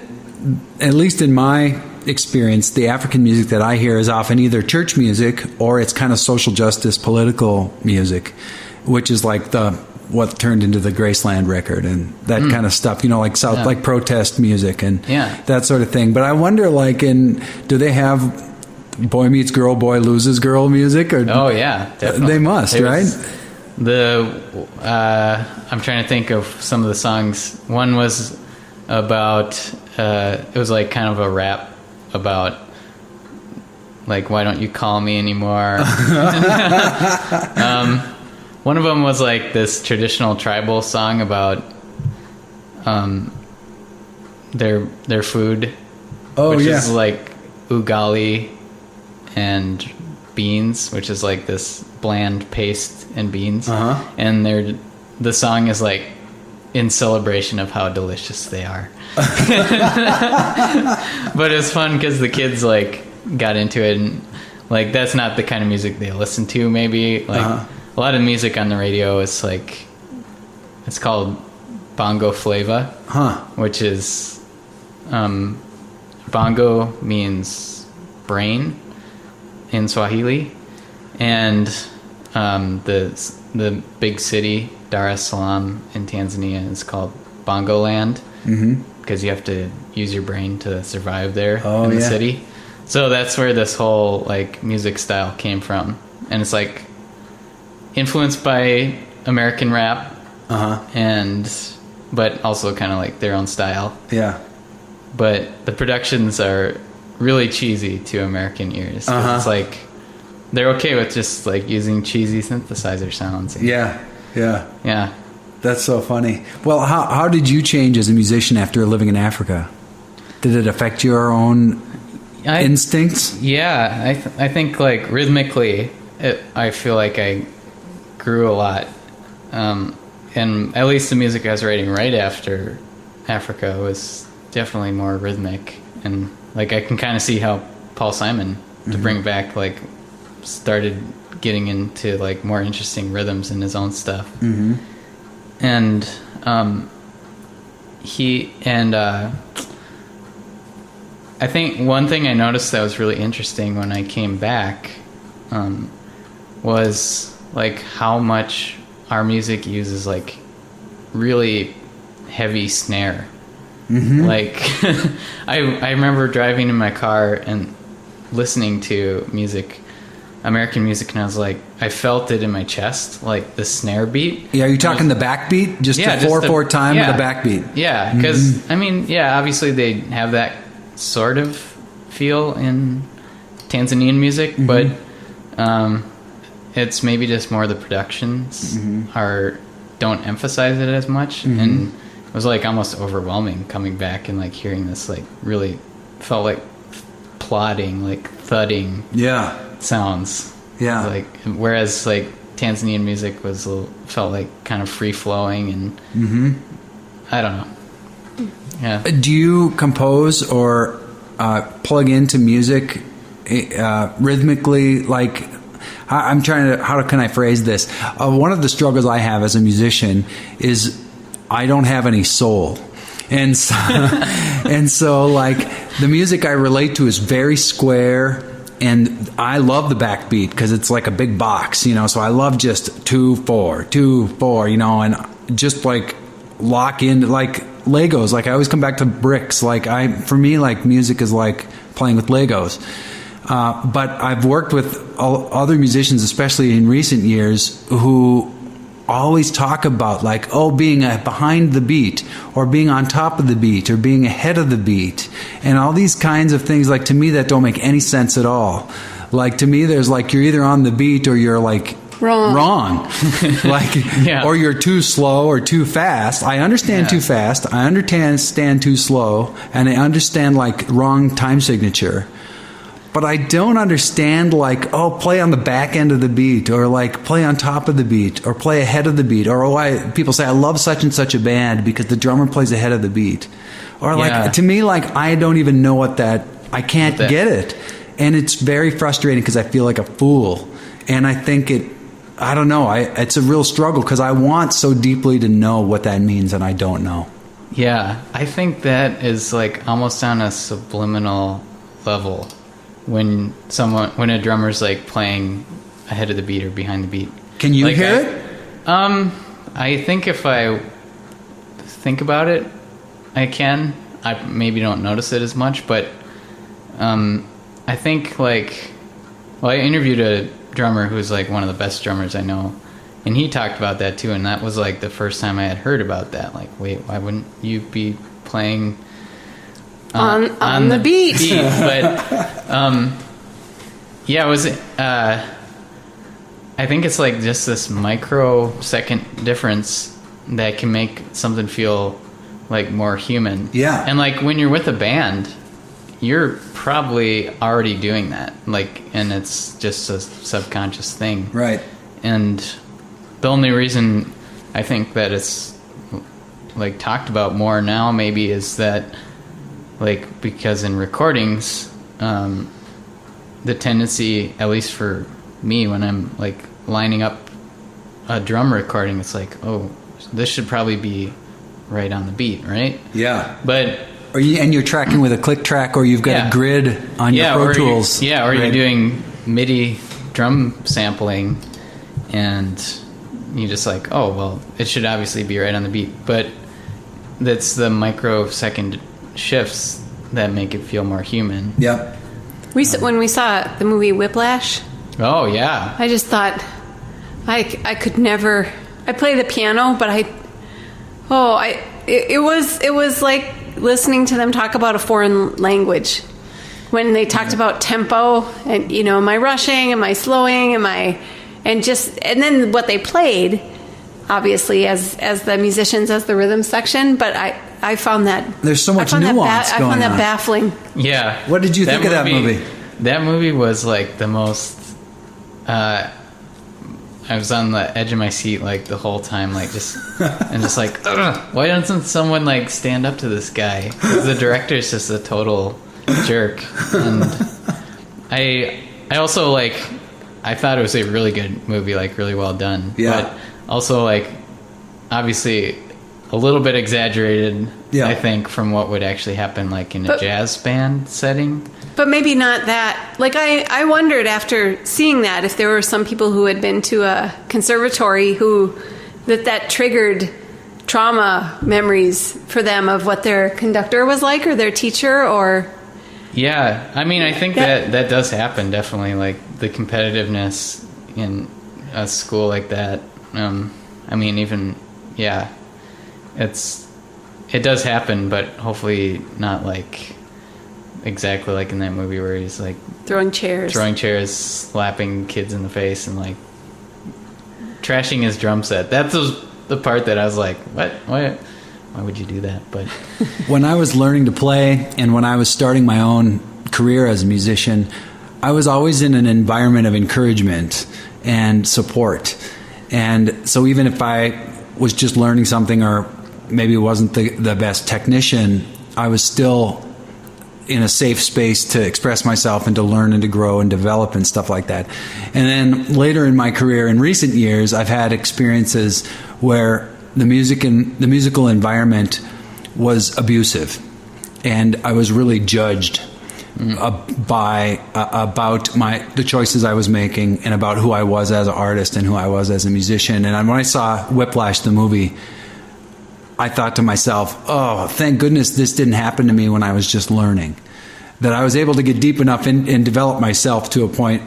at least in my experience, the African music that I hear is often either church music or it's kind of social justice, political music, which is like what turned into the Graceland record and that kind of stuff, like protest music and that sort of thing. But I wonder, do they have boy meets girl, boy loses girl music? Or, oh yeah, definitely. They must, right? I'm trying to think of some of the songs. One was about, it was like kind of a rap about, like, why don't you call me anymore? One of them was like this traditional tribal song about their food, which is like ugali and beans, which is like this bland paste and beans. And the song is like in celebration of how delicious they are. But it's fun because the kids like got into it, and like that's not the kind of music they listen to. Maybe like a lot of music on the radio is like, it's called bongo flava, which is bongo means brain in Swahili, and the big city Dar es Salaam in Tanzania is called Bongo Land, because you have to use your brain to survive there in the city. So that's where this whole like music style came from, and it's like influenced by American rap, but also kind of like their own style. Yeah. But the productions are really cheesy to American ears. It's like they're okay with just like using cheesy synthesizer sounds. Yeah. That's so funny. Well, how did you change as a musician after living in Africa? Did it affect your own instincts? Yeah, I think like rhythmically, I feel like I grew a lot. And at least the music I was writing right after Africa was definitely more rhythmic. And like I can kind of see how Paul Simon, to bring back, like started getting into like more interesting rhythms in his own stuff. Mm-hmm. And I think one thing I noticed that was really interesting when I came back was like how much our music uses like really heavy snare. Mm-hmm. Like I remember driving in my car and listening to American music, and I was like, I felt it in my chest, like the snare beat. Yeah, are you talking the backbeat? Just the 4/4 time of the backbeat? Yeah, because I mean, yeah, obviously they have that sort of feel in Tanzanian music, but it's maybe just more the productions don't emphasize it as much, and it was like almost overwhelming coming back and like hearing this like really felt like plodding, like thudding sounds. Yeah, like whereas like Tanzanian music felt like kind of free flowing, and I don't know. Yeah. Do you compose or plug into music rhythmically? Like, I'm trying to, how can I phrase this? One of the struggles I have as a musician is I don't have any soul. And so, and so like the music I relate to is very square, and I love the backbeat because it's like a big box, you know, so I love just 2/4, 2/4, you know, and just like lock in like Legos. Like I always come back to bricks. Like for me, like music is like playing with Legos. But I've worked with other musicians, especially in recent years, who always talk about like, being behind the beat, or being on top of the beat, or being ahead of the beat, and all these kinds of things. Like to me, that don't make any sense at all. Like to me, there's like you're either on the beat or you're like wrong. Like, or you're too slow or too fast. I understand too fast. I understand too slow, and I understand like wrong time signature. But I don't understand like, play on the back end of the beat, or like play on top of the beat, or play ahead of the beat, or people say I love such and such a band because the drummer plays ahead of the beat, or like to me, like I don't even know I can't get it, and it's very frustrating because I feel like a fool, and I think I don't know, it's a real struggle because I want so deeply to know what that means, and I don't know. Yeah, I think that is like almost on a subliminal level. When a drummer's like playing ahead of the beat or behind the beat. Can you like hear it? I think if I think about it, I can. I maybe don't notice it as much, but I think like, I interviewed a drummer who's like one of the best drummers I know, and he talked about that too, and that was like the first time I had heard about that. Like, wait, why wouldn't you be playing on the beat? But it was I think it's like just this microsecond difference that can make something feel like more human. Yeah. And like when you're with a band, you're probably already doing that, like, and it's just a subconscious thing, right? And the only reason I think that it's like talked about more now maybe is that like because in recordings the tendency, at least for me, when I'm like lining up a drum recording, it's like, this should probably be right on the beat, right? Yeah. But and you're tracking with a click track, or you've got a grid on your Pro Tools. Or you're doing MIDI drum sampling, and you just like, it should obviously be right on the beat. But that's the microsecond shifts that make it feel more human. Yep. When we saw the movie Whiplash, I just thought I could never. I play the piano, but it was like listening to them talk about a foreign language when they talked about tempo and, am I rushing, am I slowing, and then what they played obviously, as the musicians, as the rhythm section, but I found that there's so much nuance I going found that on. baffling. Yeah. What did you think of that movie? That movie was like the most. I was on the edge of my seat like the whole time, like just like, ugh, why doesn't someone like stand up to this guy? 'Cause the director's just a total jerk, and I also like. I thought it was a really good movie, like really well done. Yeah. But also like, obviously, a little bit exaggerated. Yeah. I think from what would actually happen, like in a jazz band setting. But maybe not that. Like, I wondered after seeing that if there were some people who had been to a conservatory who that triggered trauma memories for them of what their conductor was like or their teacher or... Yeah, I mean, I think that does happen, definitely, like the competitiveness in a school like that. I mean, even, yeah, it does happen, but hopefully not like exactly like in that movie where he's like throwing chairs, slapping kids in the face, and like trashing his drum set. That was the part that I was like, what? Why would you do that? But when I was learning to play and when I was starting my own career as a musician, I was always in an environment of encouragement and support. And so even if I was just learning something or maybe wasn't the best technician, I was still in a safe space to express myself and to learn and to grow and develop and stuff like that. And then later in my career, in recent years, I've had experiences where the musical environment was abusive, and I was really judged about the choices I was making and about who I was as an artist and who I was as a musician. And when I saw Whiplash, the movie, I thought to myself, oh, thank goodness this didn't happen to me when I was just learning. That I was able to get deep enough and develop myself to a point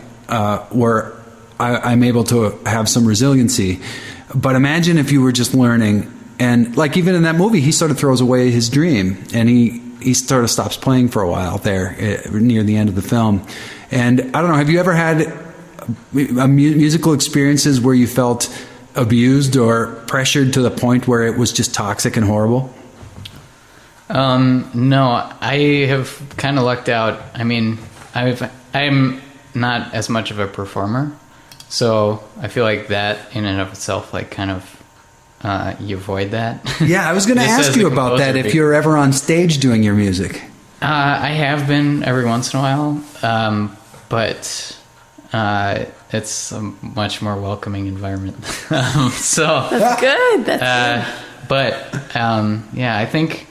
where I'm able to have some resiliency. But imagine if you were just learning, and like even in that movie, he sort of throws away his dream, and he sort of stops playing for a while there near the end of the film. And I don't know, have you ever had musical experiences where you felt abused or pressured to the point where it was just toxic and horrible? No, I have kind of lucked out. I mean, I'm not as much of a performer, so I feel like that in and of itself, like kind of, you avoid that. Yeah, I was going to ask you about that if you're ever on stage doing your music. I have been every once in a while, but it's a much more welcoming environment. So that's good. That's good. But yeah, I think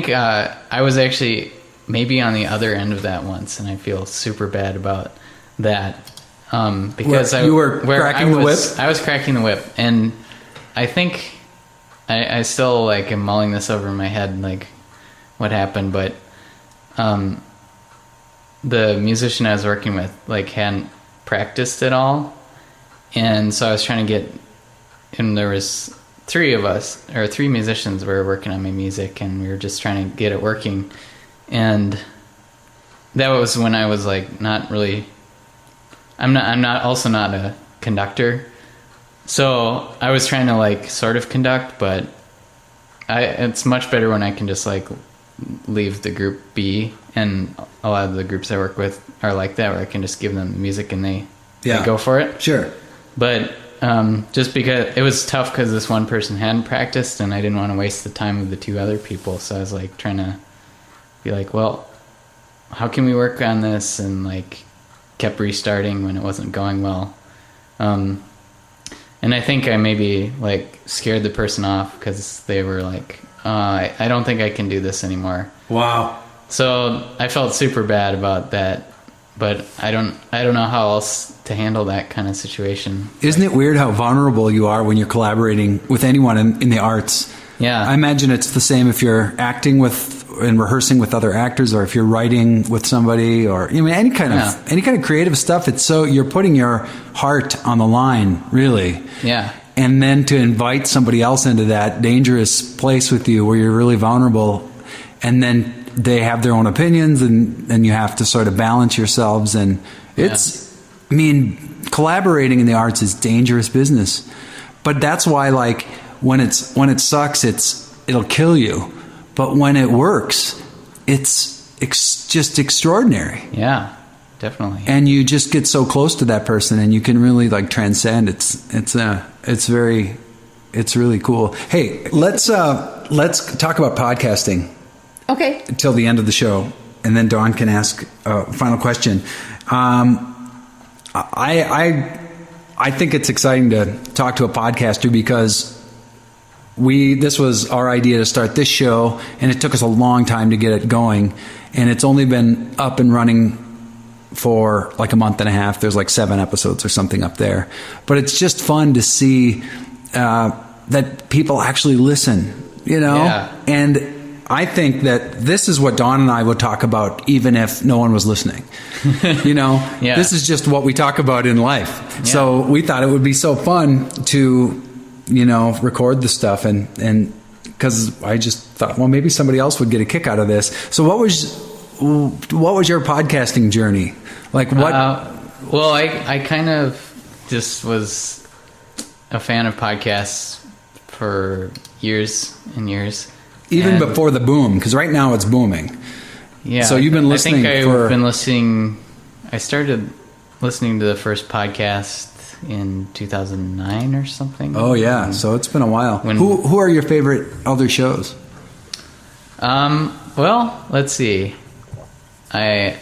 I was actually maybe on the other end of that once, and I feel super bad about that because you were cracking the whip. I was cracking the whip, and I think I still like am mulling this over in my head, like what happened, but the musician I was working with like hadn't practiced at all, and so I was trying to get, and there was three musicians were working on my music, and we were just trying to get it working, and that was when I was like not really. I'm not a conductor, so I was trying to like sort of conduct, but it's much better when I can just like leave the group be, and a lot of the groups I work with are like that, where I can just give them the music and they go for it. Sure. But just because it was tough because this one person hadn't practiced, and I didn't want to waste the time of the two other people, so I was like trying to be like, well, how can we work on this, and like kept restarting when it wasn't going well. And I think I maybe like scared the person off because they were like, I don't think I can do this anymore. Wow. So I felt super bad about that, but I don't know how else to handle that kind of situation. Isn't it weird how vulnerable you are when you're collaborating with anyone in the arts? Yeah. I imagine it's the same if you're acting with and rehearsing with other actors, or if you're writing with somebody, or any kind of creative stuff. It's so you're putting your heart on the line, really. Yeah. And then to invite somebody else into that dangerous place with you where you're really vulnerable, and then they have their own opinions, and you have to sort of balance yourselves. And it's, I mean, collaborating in the arts is dangerous business. But that's why, like, when it sucks, it'll kill you. But when it works, it's just extraordinary. Yeah, definitely. And you just get so close to that person, and you can really like transcend. It's really cool. Hey, let's talk about podcasting. Okay. Until the end of the show, and then Dawn can ask a final question. I think it's exciting to talk to a podcaster because this was our idea to start this show, and it took us a long time to get it going, and it's only been up and running for like a month and a half. There's like 7 episodes or something up there, but it's just fun to see that people actually listen, and I think that this is what Dawn and I would talk about even if no one was listening. Yeah. This is just what we talk about in life. Yeah. So we thought it would be so fun to, record the stuff, and because I just thought, well, maybe somebody else would get a kick out of this. So what was your podcasting journey? Like what? Well, I kind of just was a fan of podcasts for years and years. Even before the boom, because right now it's booming. Yeah. So you've been listening. I started listening to the first podcast in 2009 or something. Oh yeah, so it's been a while. Who are your favorite other shows? Well, let's see. I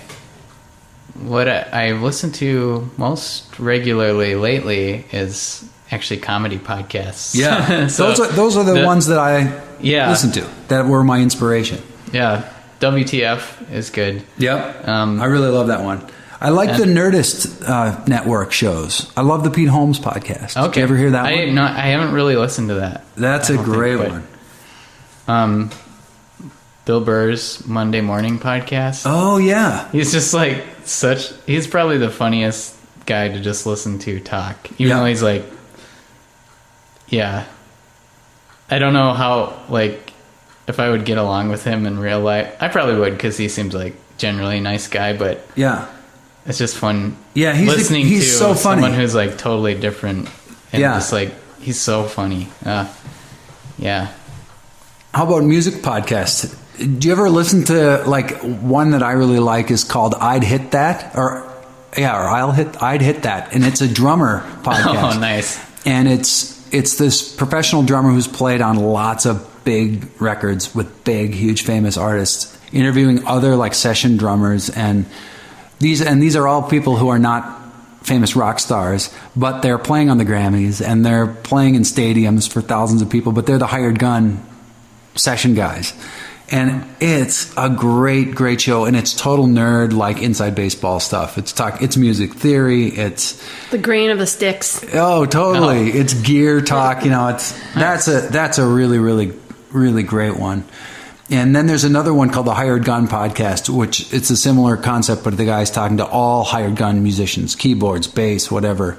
listen to most regularly lately is actually comedy podcasts. Yeah, so those are the ones that I listen to. That were my inspiration. Yeah, WTF is good. Yep, I really love that one. I like the Nerdist network shows. I love the Pete Holmes podcast. Okay. Did you ever hear that one? I haven't really listened to that. That's a great one. Bill Burr's Monday Morning podcast. Oh yeah, he's just like he's probably the funniest guy to just listen to talk. Even though he's like, yeah, I don't know how, like, if I would get along with him in real life. I probably would, because he seems like generally a nice guy, but yeah, it's just fun. Yeah, listening to so funny. Someone who's like totally different, and just like he's so funny. Yeah. How about music podcasts? Do you ever listen to, like, one that I really like is called I'd Hit That, I'd Hit That, and it's a drummer podcast. Oh, nice. And it's this professional drummer who's played on lots of big records with big, huge, famous artists, interviewing other like session drummers, and these are all people who are not famous rock stars, but they're playing on the Grammys and they're playing in stadiums for thousands of people, but they're the hired gun session guys. And it's a great, great show, and it's total nerd, like inside baseball stuff. It's music theory. It's the grain of the sticks. Oh, totally. It's gear talk. That's a really, really, really great one. And then there's another one called the Hired Gun Podcast, which it's a similar concept, but the guy's talking to all hired gun musicians, keyboards, bass, whatever,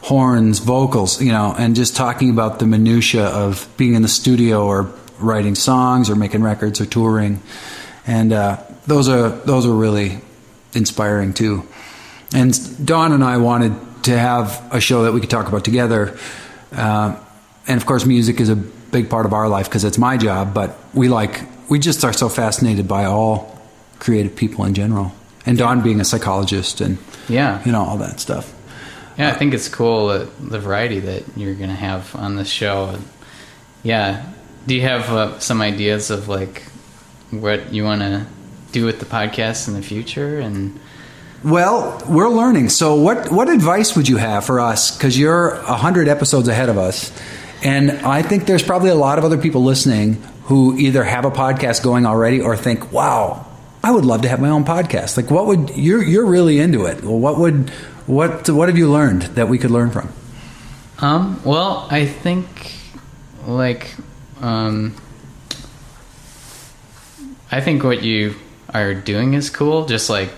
horns, vocals, and just talking about the minutia of being in the studio or writing songs or making records or touring. And those are really inspiring too. And Dawn and I wanted to have a show that we could talk about together. And of course, music is a big part of our life because it's my job, but we just are so fascinated by all creative people in general. And Dawn being a psychologist and all that stuff. Yeah, I think it's cool the variety that you're going to have on this show. Yeah. Do you have some ideas of like what you want to do with the podcast in the future? And well, we're learning. So what advice would you have for us? Because you're 100 episodes ahead of us. And I think there's probably a lot of other people listening who either have a podcast going already or think, wow, I would love to have my own podcast. Like, what would you're really into it? Well, what have you learned that we could learn from? Well, I think I think what you are doing is cool, just like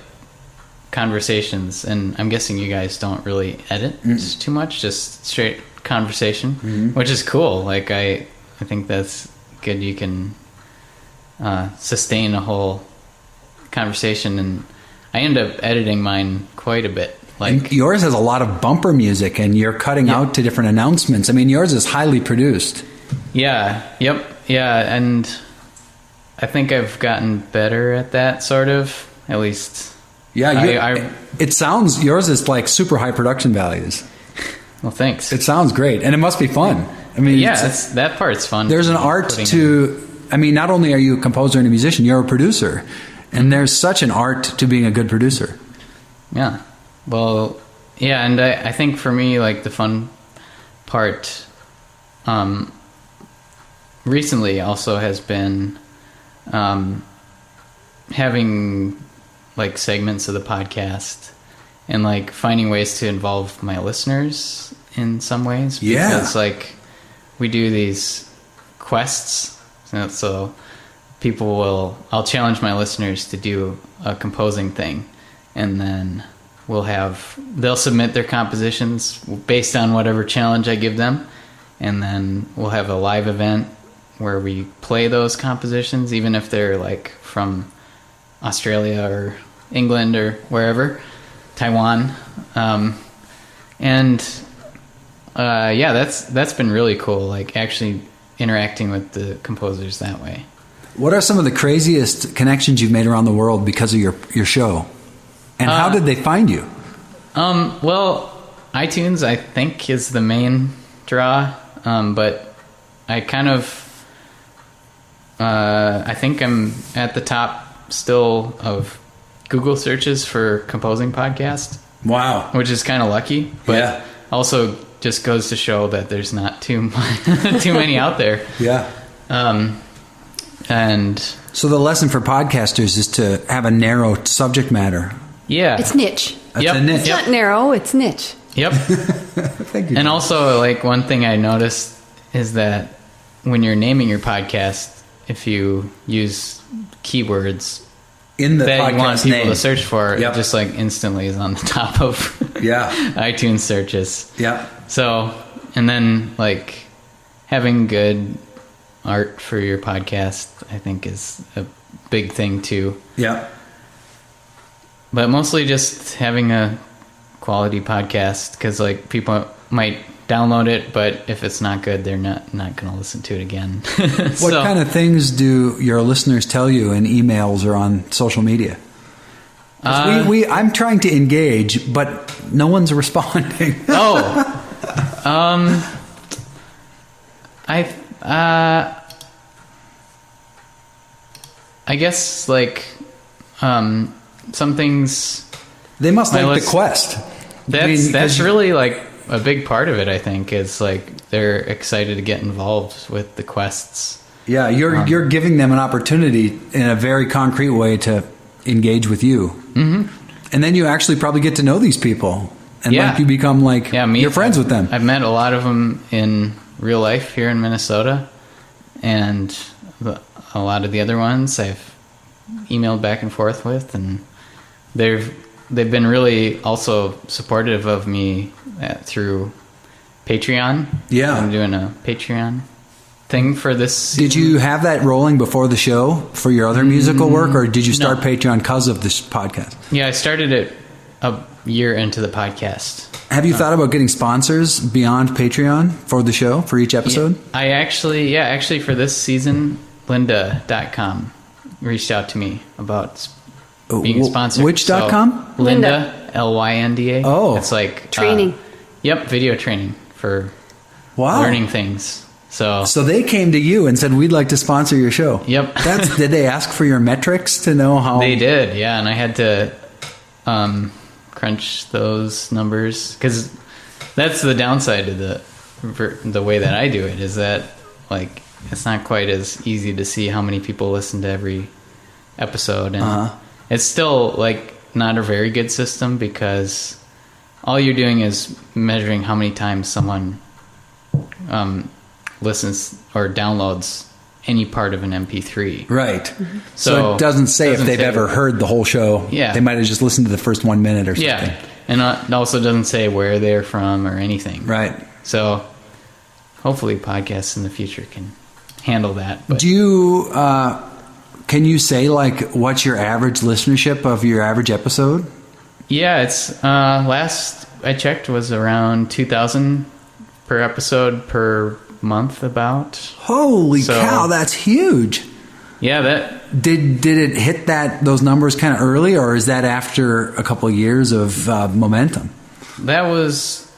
conversations, and I'm guessing you guys don't really edit too much, just straight conversation, which is cool. Like I think that's good. You can sustain a whole conversation, and I end up editing mine quite a bit. And yours has a lot of bumper music, and you're cutting out to different announcements. I mean, yours is highly produced. Yeah. Yep. Yeah. And I think I've gotten better at that, sort of. At least. Yeah. It sounds, yours is like super high production values. Well, thanks. It sounds great. And it must be fun. I mean, that part's fun. There's an art to, I mean, not only are you a composer and a musician, you're a producer. And there's such an art to being a good producer. Yeah. Well, yeah, and I think for me, like, the fun part recently also has been having, like, segments of the podcast and, like, finding ways to involve my listeners in some ways. Because, like, we do these quests, so I'll challenge my listeners to do a composing thing, and then they'll submit their compositions based on whatever challenge I give them, and then we'll have a live event where we play those compositions, even if they're like from Australia or England or wherever, Taiwan, that's been really cool, like actually interacting with the composers that way. What are some of the craziest connections you've made around the world because of your show? And how did they find you? Well, iTunes, I think, is the main draw. But I kind of, I think I'm at the top still of Google searches for composing podcast. Wow. Which is kind of lucky. But also just goes to show that there's not too many out there. Yeah. And so the lesson for podcasters is to have a narrow subject matter. Yeah. It's niche. That's a niche. It's not narrow, it's niche. Yep. Thank you. And also, like, one thing I noticed is that when you're naming your podcast, if you use keywords in the that you want podcast people name to search for, Yep. it just, like, instantly is on the top of iTunes searches. Yeah. So, and then, like, having good art for your podcast, I think, is a big thing too. Yeah. But mostly just having a quality podcast, because, like, people might download it, but if it's not good, they're not going to listen to it again. What kind of things do your listeners tell you in emails or on social media? I'm trying to engage, but no one's responding. I guess, like, some things they must like the quest. That's really, like, a big part of it, I think, is, like, they're excited to get involved with the quests. Yeah, you're giving them an opportunity in a very concrete way to engage with you. Mm-hmm. And then you actually probably get to know these people. And like you become like you're friends with them. I've met a lot of them in real life here in Minnesota, and a lot of the other ones I've emailed back and forth with, and they've been really also supportive of me through Patreon. Yeah, I'm doing a Patreon thing for this season. Did you have that rolling before the show for your other musical work, or did you start Patreon because of this podcast? Yeah, I started it a year into the podcast. Have you thought about getting sponsors beyond Patreon for the show, for each episode? Yeah, I actually for this season, lynda.com reached out to me about being sponsored. Which .com? Lynda, Lynda. Oh. It's like training. Video training for learning things. So they came to you and said, we'd like to sponsor your show. Yep. Did they ask for your metrics to know how? They did, yeah. And I had to crunch those numbers, because that's the downside of the way that I do it, is that, like, it's not quite as easy to see how many people listen to every episode. And it's still, like, not a very good system, because all you're doing is measuring how many times someone listens or downloads any part of an MP3. Right. Mm-hmm. So it doesn't say if they've ever heard the whole show. Yeah. They might have just listened to the first 1 minute or something. Yeah. And it also doesn't say where they're from or anything. Right. So hopefully podcasts in the future can handle that. But. Do you, can you say, like, what's your average listenership of your average episode? Yeah, it's last I checked was around 2,000 per episode per month about. Holy cow, that's huge. Yeah, that did it hit those numbers kind of early, or is that after a couple of years of momentum? That was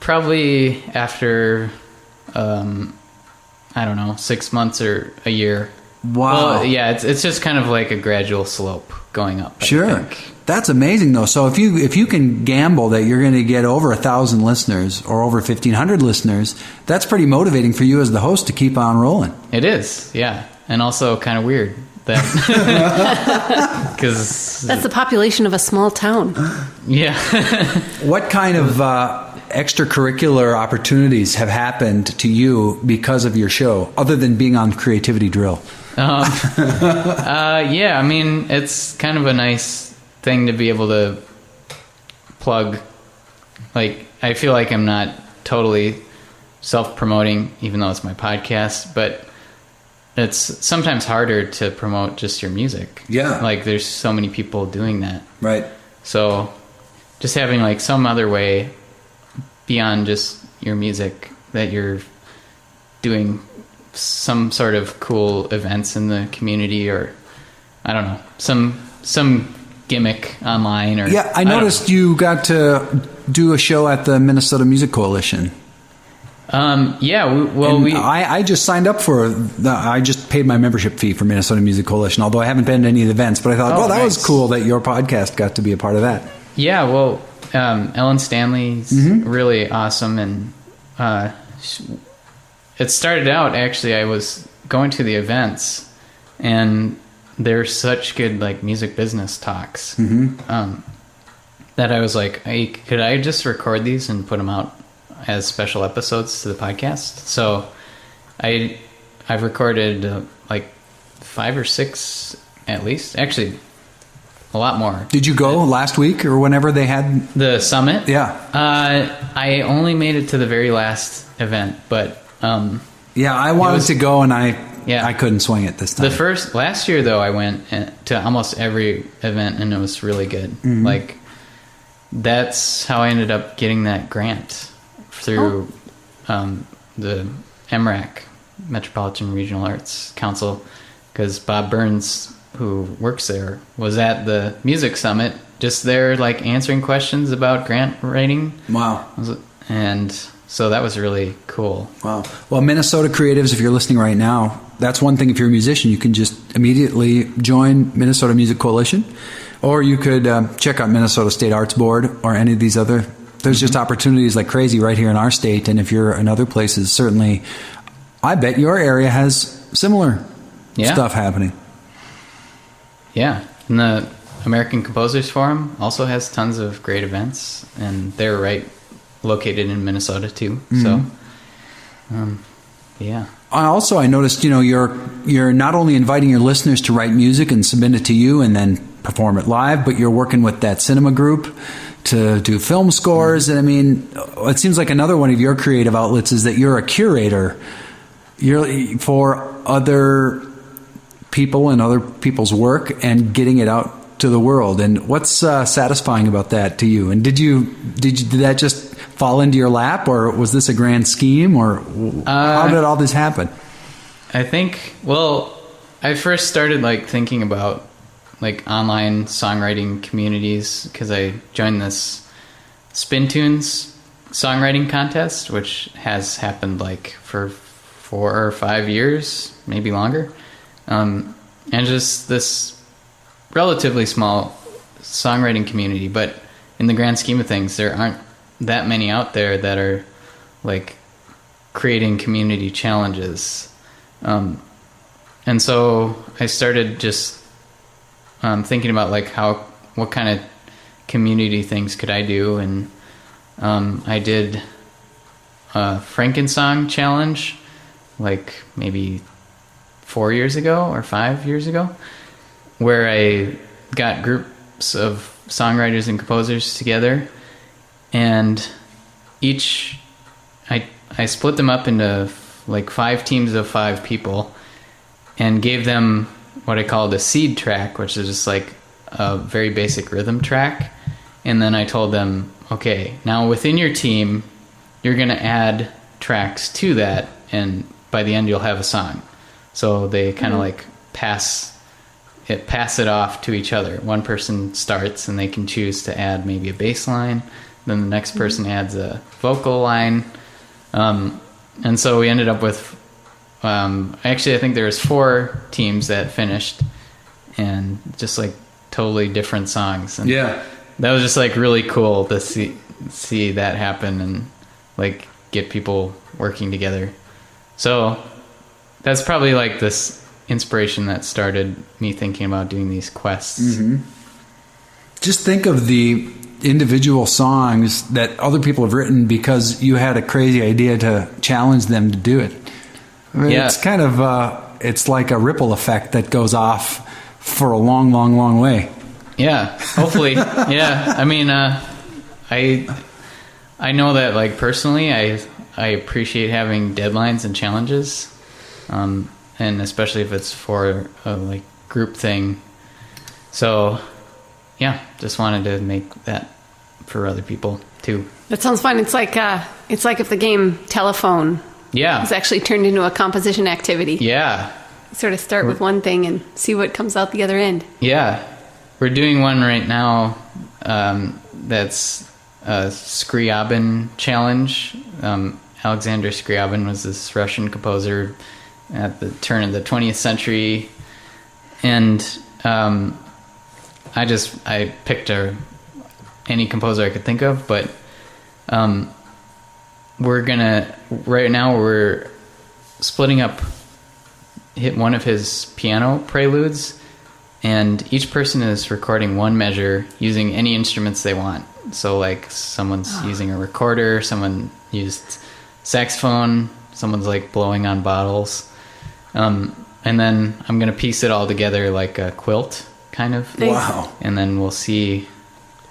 probably after I don't know, 6 months or a year. Wow. Well, yeah, it's just kind of like a gradual slope going up. Sure. I think. That's amazing, though. So if you can gamble that you're going to get over 1,000 listeners or over 1,500 listeners, that's pretty motivating for you as the host to keep on rolling. It is, yeah, and also kind of weird that because that's the population of a small town. Yeah. What kind of extracurricular opportunities have happened to you because of your show, other than being on Creativity Drill? Yeah, I mean, it's kind of a nice thing to be able to plug. Like, I feel like I'm not totally self-promoting, even though it's my podcast, but it's sometimes harder to promote just your music. Yeah. Like, there's so many people doing that. Right. So just having like some other way beyond just your music that you're doing some sort of cool events in the community, or I don't know, some gimmick online, or yeah, I noticed you got to do a show at the Minnesota Music Coalition. I just signed up I just paid my membership fee for Minnesota Music Coalition, although I haven't been to any of the events, but I thought, that was cool that your podcast got to be a part of that. Yeah, well, Ellen Stanley's really awesome, and it started out, actually, I was going to the events, and they're such good like music business talks that I was like, hey, could I just record these and put them out as special episodes to the podcast? So I've recorded like 5 or 6 at least, actually a lot more. Did you go last week or whenever they had the summit? Yeah. I only made it to the very last event, but yeah, I wanted to go, and I couldn't swing it this time. Last year though, I went to almost every event, and it was really good. Like, that's how I ended up getting that grant through the MRAC, Metropolitan Regional Arts Council, because Bob Burns, who works there, was at the music summit, just there like answering questions about grant writing. Wow. And so that was really cool. Wow. Well, Minnesota creatives, if you're listening right now, that's one thing. If you're a musician, you can just immediately join Minnesota Music Coalition, or you could check out Minnesota State Arts Board or any of these other. There's just opportunities like crazy right here in our state, and if you're in other places, certainly, I bet your area has similar stuff happening. Yeah, and the American Composers Forum also has tons of great events, and they're located in Minnesota too. So, yeah. Also, I noticed, you're not only inviting your listeners to write music and submit it to you and then perform it live, but you're working with that cinema group to do film scores. And I mean, it seems like another one of your creative outlets is that you're a curator. You're for other people and other people's work and getting it out to the world. And what's satisfying about that to you? And did that just fall into your lap, or was this a grand scheme, or how did all this happen? I think, I first started thinking about online songwriting communities because I joined this Spin Tunes songwriting contest, which has happened for 4 or 5 years, maybe longer. And just this relatively small songwriting community, but in the grand scheme of things, there aren't that many out there that are creating community challenges. And so I started just thinking about what kind of community things could I do, and I did a Frankensong challenge maybe 4 years ago or 5 years ago, where I got groups of songwriters and composers together, and I split them up into 5 teams of 5 people and gave them what I called a seed track, which is just a very basic rhythm track, And then I told them, okay, now within your team, you're going to add tracks to that, and by the end you'll have a song. So they kind of like pass it off to each other. One person starts and they can choose to add maybe a bass line, then the next person adds a vocal line. And so we ended up with actually I think there was 4 teams that finished, and just like totally different songs. And Yeah. that was just like really cool to see that happen and like get people working together. So that's probably like this inspiration that started me thinking about doing these quests. Just think of the individual songs that other people have written because you had a crazy idea to challenge them to do it. I mean, Yeah. It's kind of it's like a ripple effect that goes off for a long, long, long way. Yeah, hopefully. Yeah, I mean, I know that like personally, I appreciate having deadlines and challenges, and especially if it's for a like group thing. So, yeah, just wanted to make that for other people too. That sounds fun. It's like if the game Telephone Yeah, was actually turned into a composition activity. yeah, Sort of start with one thing and see what comes out the other end. yeah. We're doing one right now that's a Scriabin challenge. Alexander Scriabin was this Russian composer at the turn of the 20th century, and I picked any composer I could think of, but right now we're splitting up one of his piano preludes, and each person is recording one measure using any instruments they want. So like someone's using a recorder, someone used saxophone, someone's like blowing on bottles. And then I'm going to piece it all together like a quilt kind of. Nice. Wow. And then we'll see,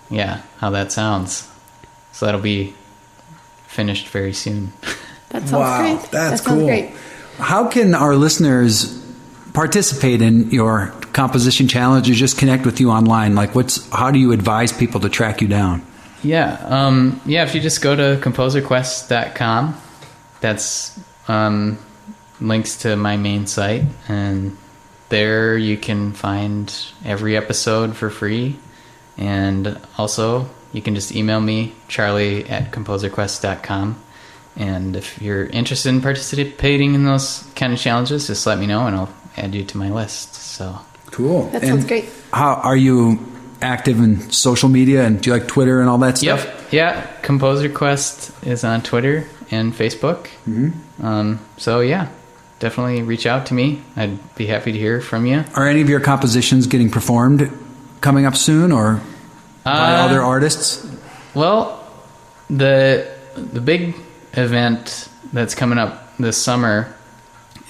how that sounds. So that'll be finished very soon. That sounds Wow, great. that's that sounds cool. great. How can our listeners participate in your composition challenge or just connect with you online? Like, how do you advise people to track you down? Yeah. If you just go to composerquest.com, that's links to my main site, and there you can find every episode for free. And also, you can just email me, charlie@composerquest.com. And if you're interested in participating in those kind of challenges, just let me know and I'll add you to my list. So Cool. That sounds great. How are you active in social media, and do you like Twitter and all that stuff? Yeah. Composer Quest is on Twitter and Facebook. So yeah, definitely reach out to me. I'd be happy to hear from you. Are any of your compositions getting performed coming up soon, or by other artists? Well, the big event that's coming up this summer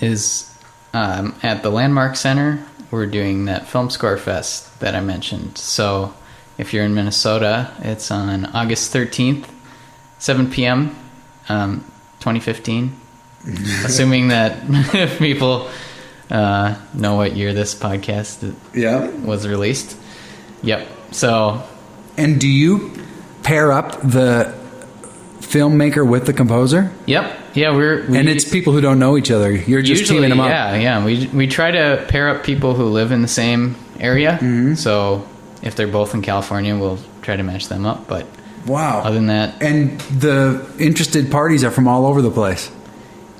is at the Landmark Center. We're doing that Film Score Fest that I mentioned. So if you're in Minnesota, it's on August 13th, 7 p.m., 2015. Assuming that people know what year this podcast was released. Yep. So... And do you pair up the filmmaker with the composer? Yep. Yeah, and it's people who don't know each other. You're just usually, teaming them up. Yeah. We try to pair up people who live in the same area. Mm-hmm. So if they're both in California, we'll try to match them up. But wow. Other than that, and the interested parties are from all over the place.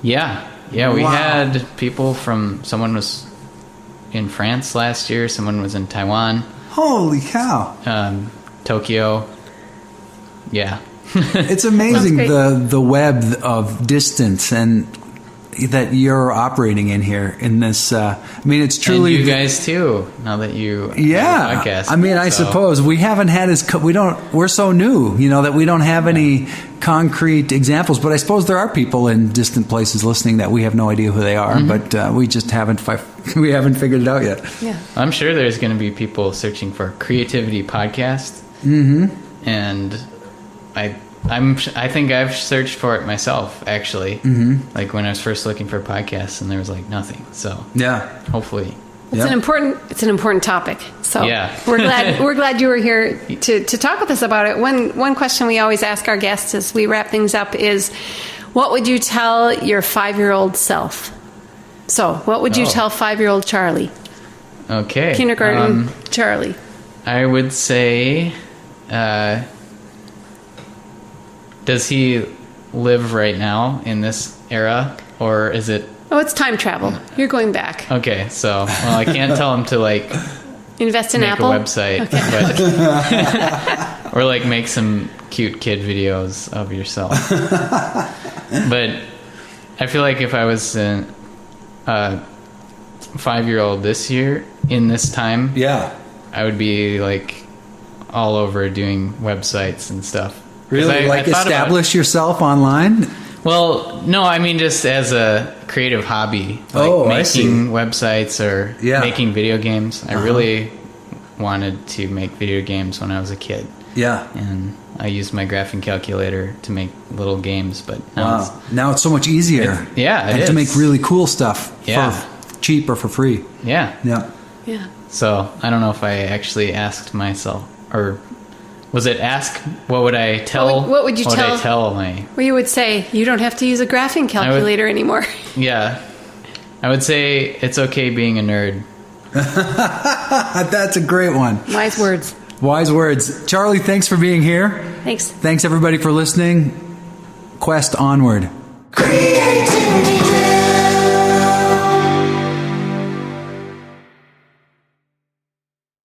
Yeah. We Wow. had people someone was in France last year. Someone was in Taiwan. Holy cow! Tokyo. Yeah. It's amazing That's the web of distance and that you're operating in here in this. I mean, it's truly and you guys too. Now that you have a podcast. I mean, I suppose we haven't had we're so new, that we don't have any concrete examples. But I suppose there are people in distant places listening that we have no idea who they are. Mm-hmm. But we just haven't figured it out yet. Yeah. I'm sure there's going to be people searching for Creativity Podcast. Mm-hmm. And I think I've searched for it myself, actually. Mm-hmm. Like when I was first looking for podcasts, and there was like nothing. So Yeah. hopefully It's an important topic. So Yeah. we're glad you were here to talk with us about it. One question we always ask our guests as we wrap things up is, what would you tell your 5-year-old self? So, what would you tell 5-year-old Charlie? Okay. Kindergarten Charlie. I would say, does he live right now in this era, or is it? Oh, it's time travel. You're going back. Okay, so I can't tell him to like Invest in make Apple. a website, but or like make some cute kid videos of yourself. But I feel like if I was a 5-year-old this year in this time, I would be like all over doing websites and stuff. Really? Like establish yourself online? Well, no, I mean just as a creative hobby, like I see. making websites or making video games. I really wanted to make video games when I was a kid. Yeah. And I used my graphing calculator to make little games, but now it's so much easier. It is. To make really cool stuff Yeah. for cheap or for free. Yeah. Yeah. Yeah. So I don't know if I actually asked myself, or was it ask, what would I tell? What would you what tell? Would I tell my? Well, you would say, you don't have to use a graphing calculator anymore. Yeah. I would say it's okay being a nerd. That's a great one. Wise words. Wise words. Charlie, thanks for being here. Thanks. Thanks everybody for listening. Quest onward. Creativity.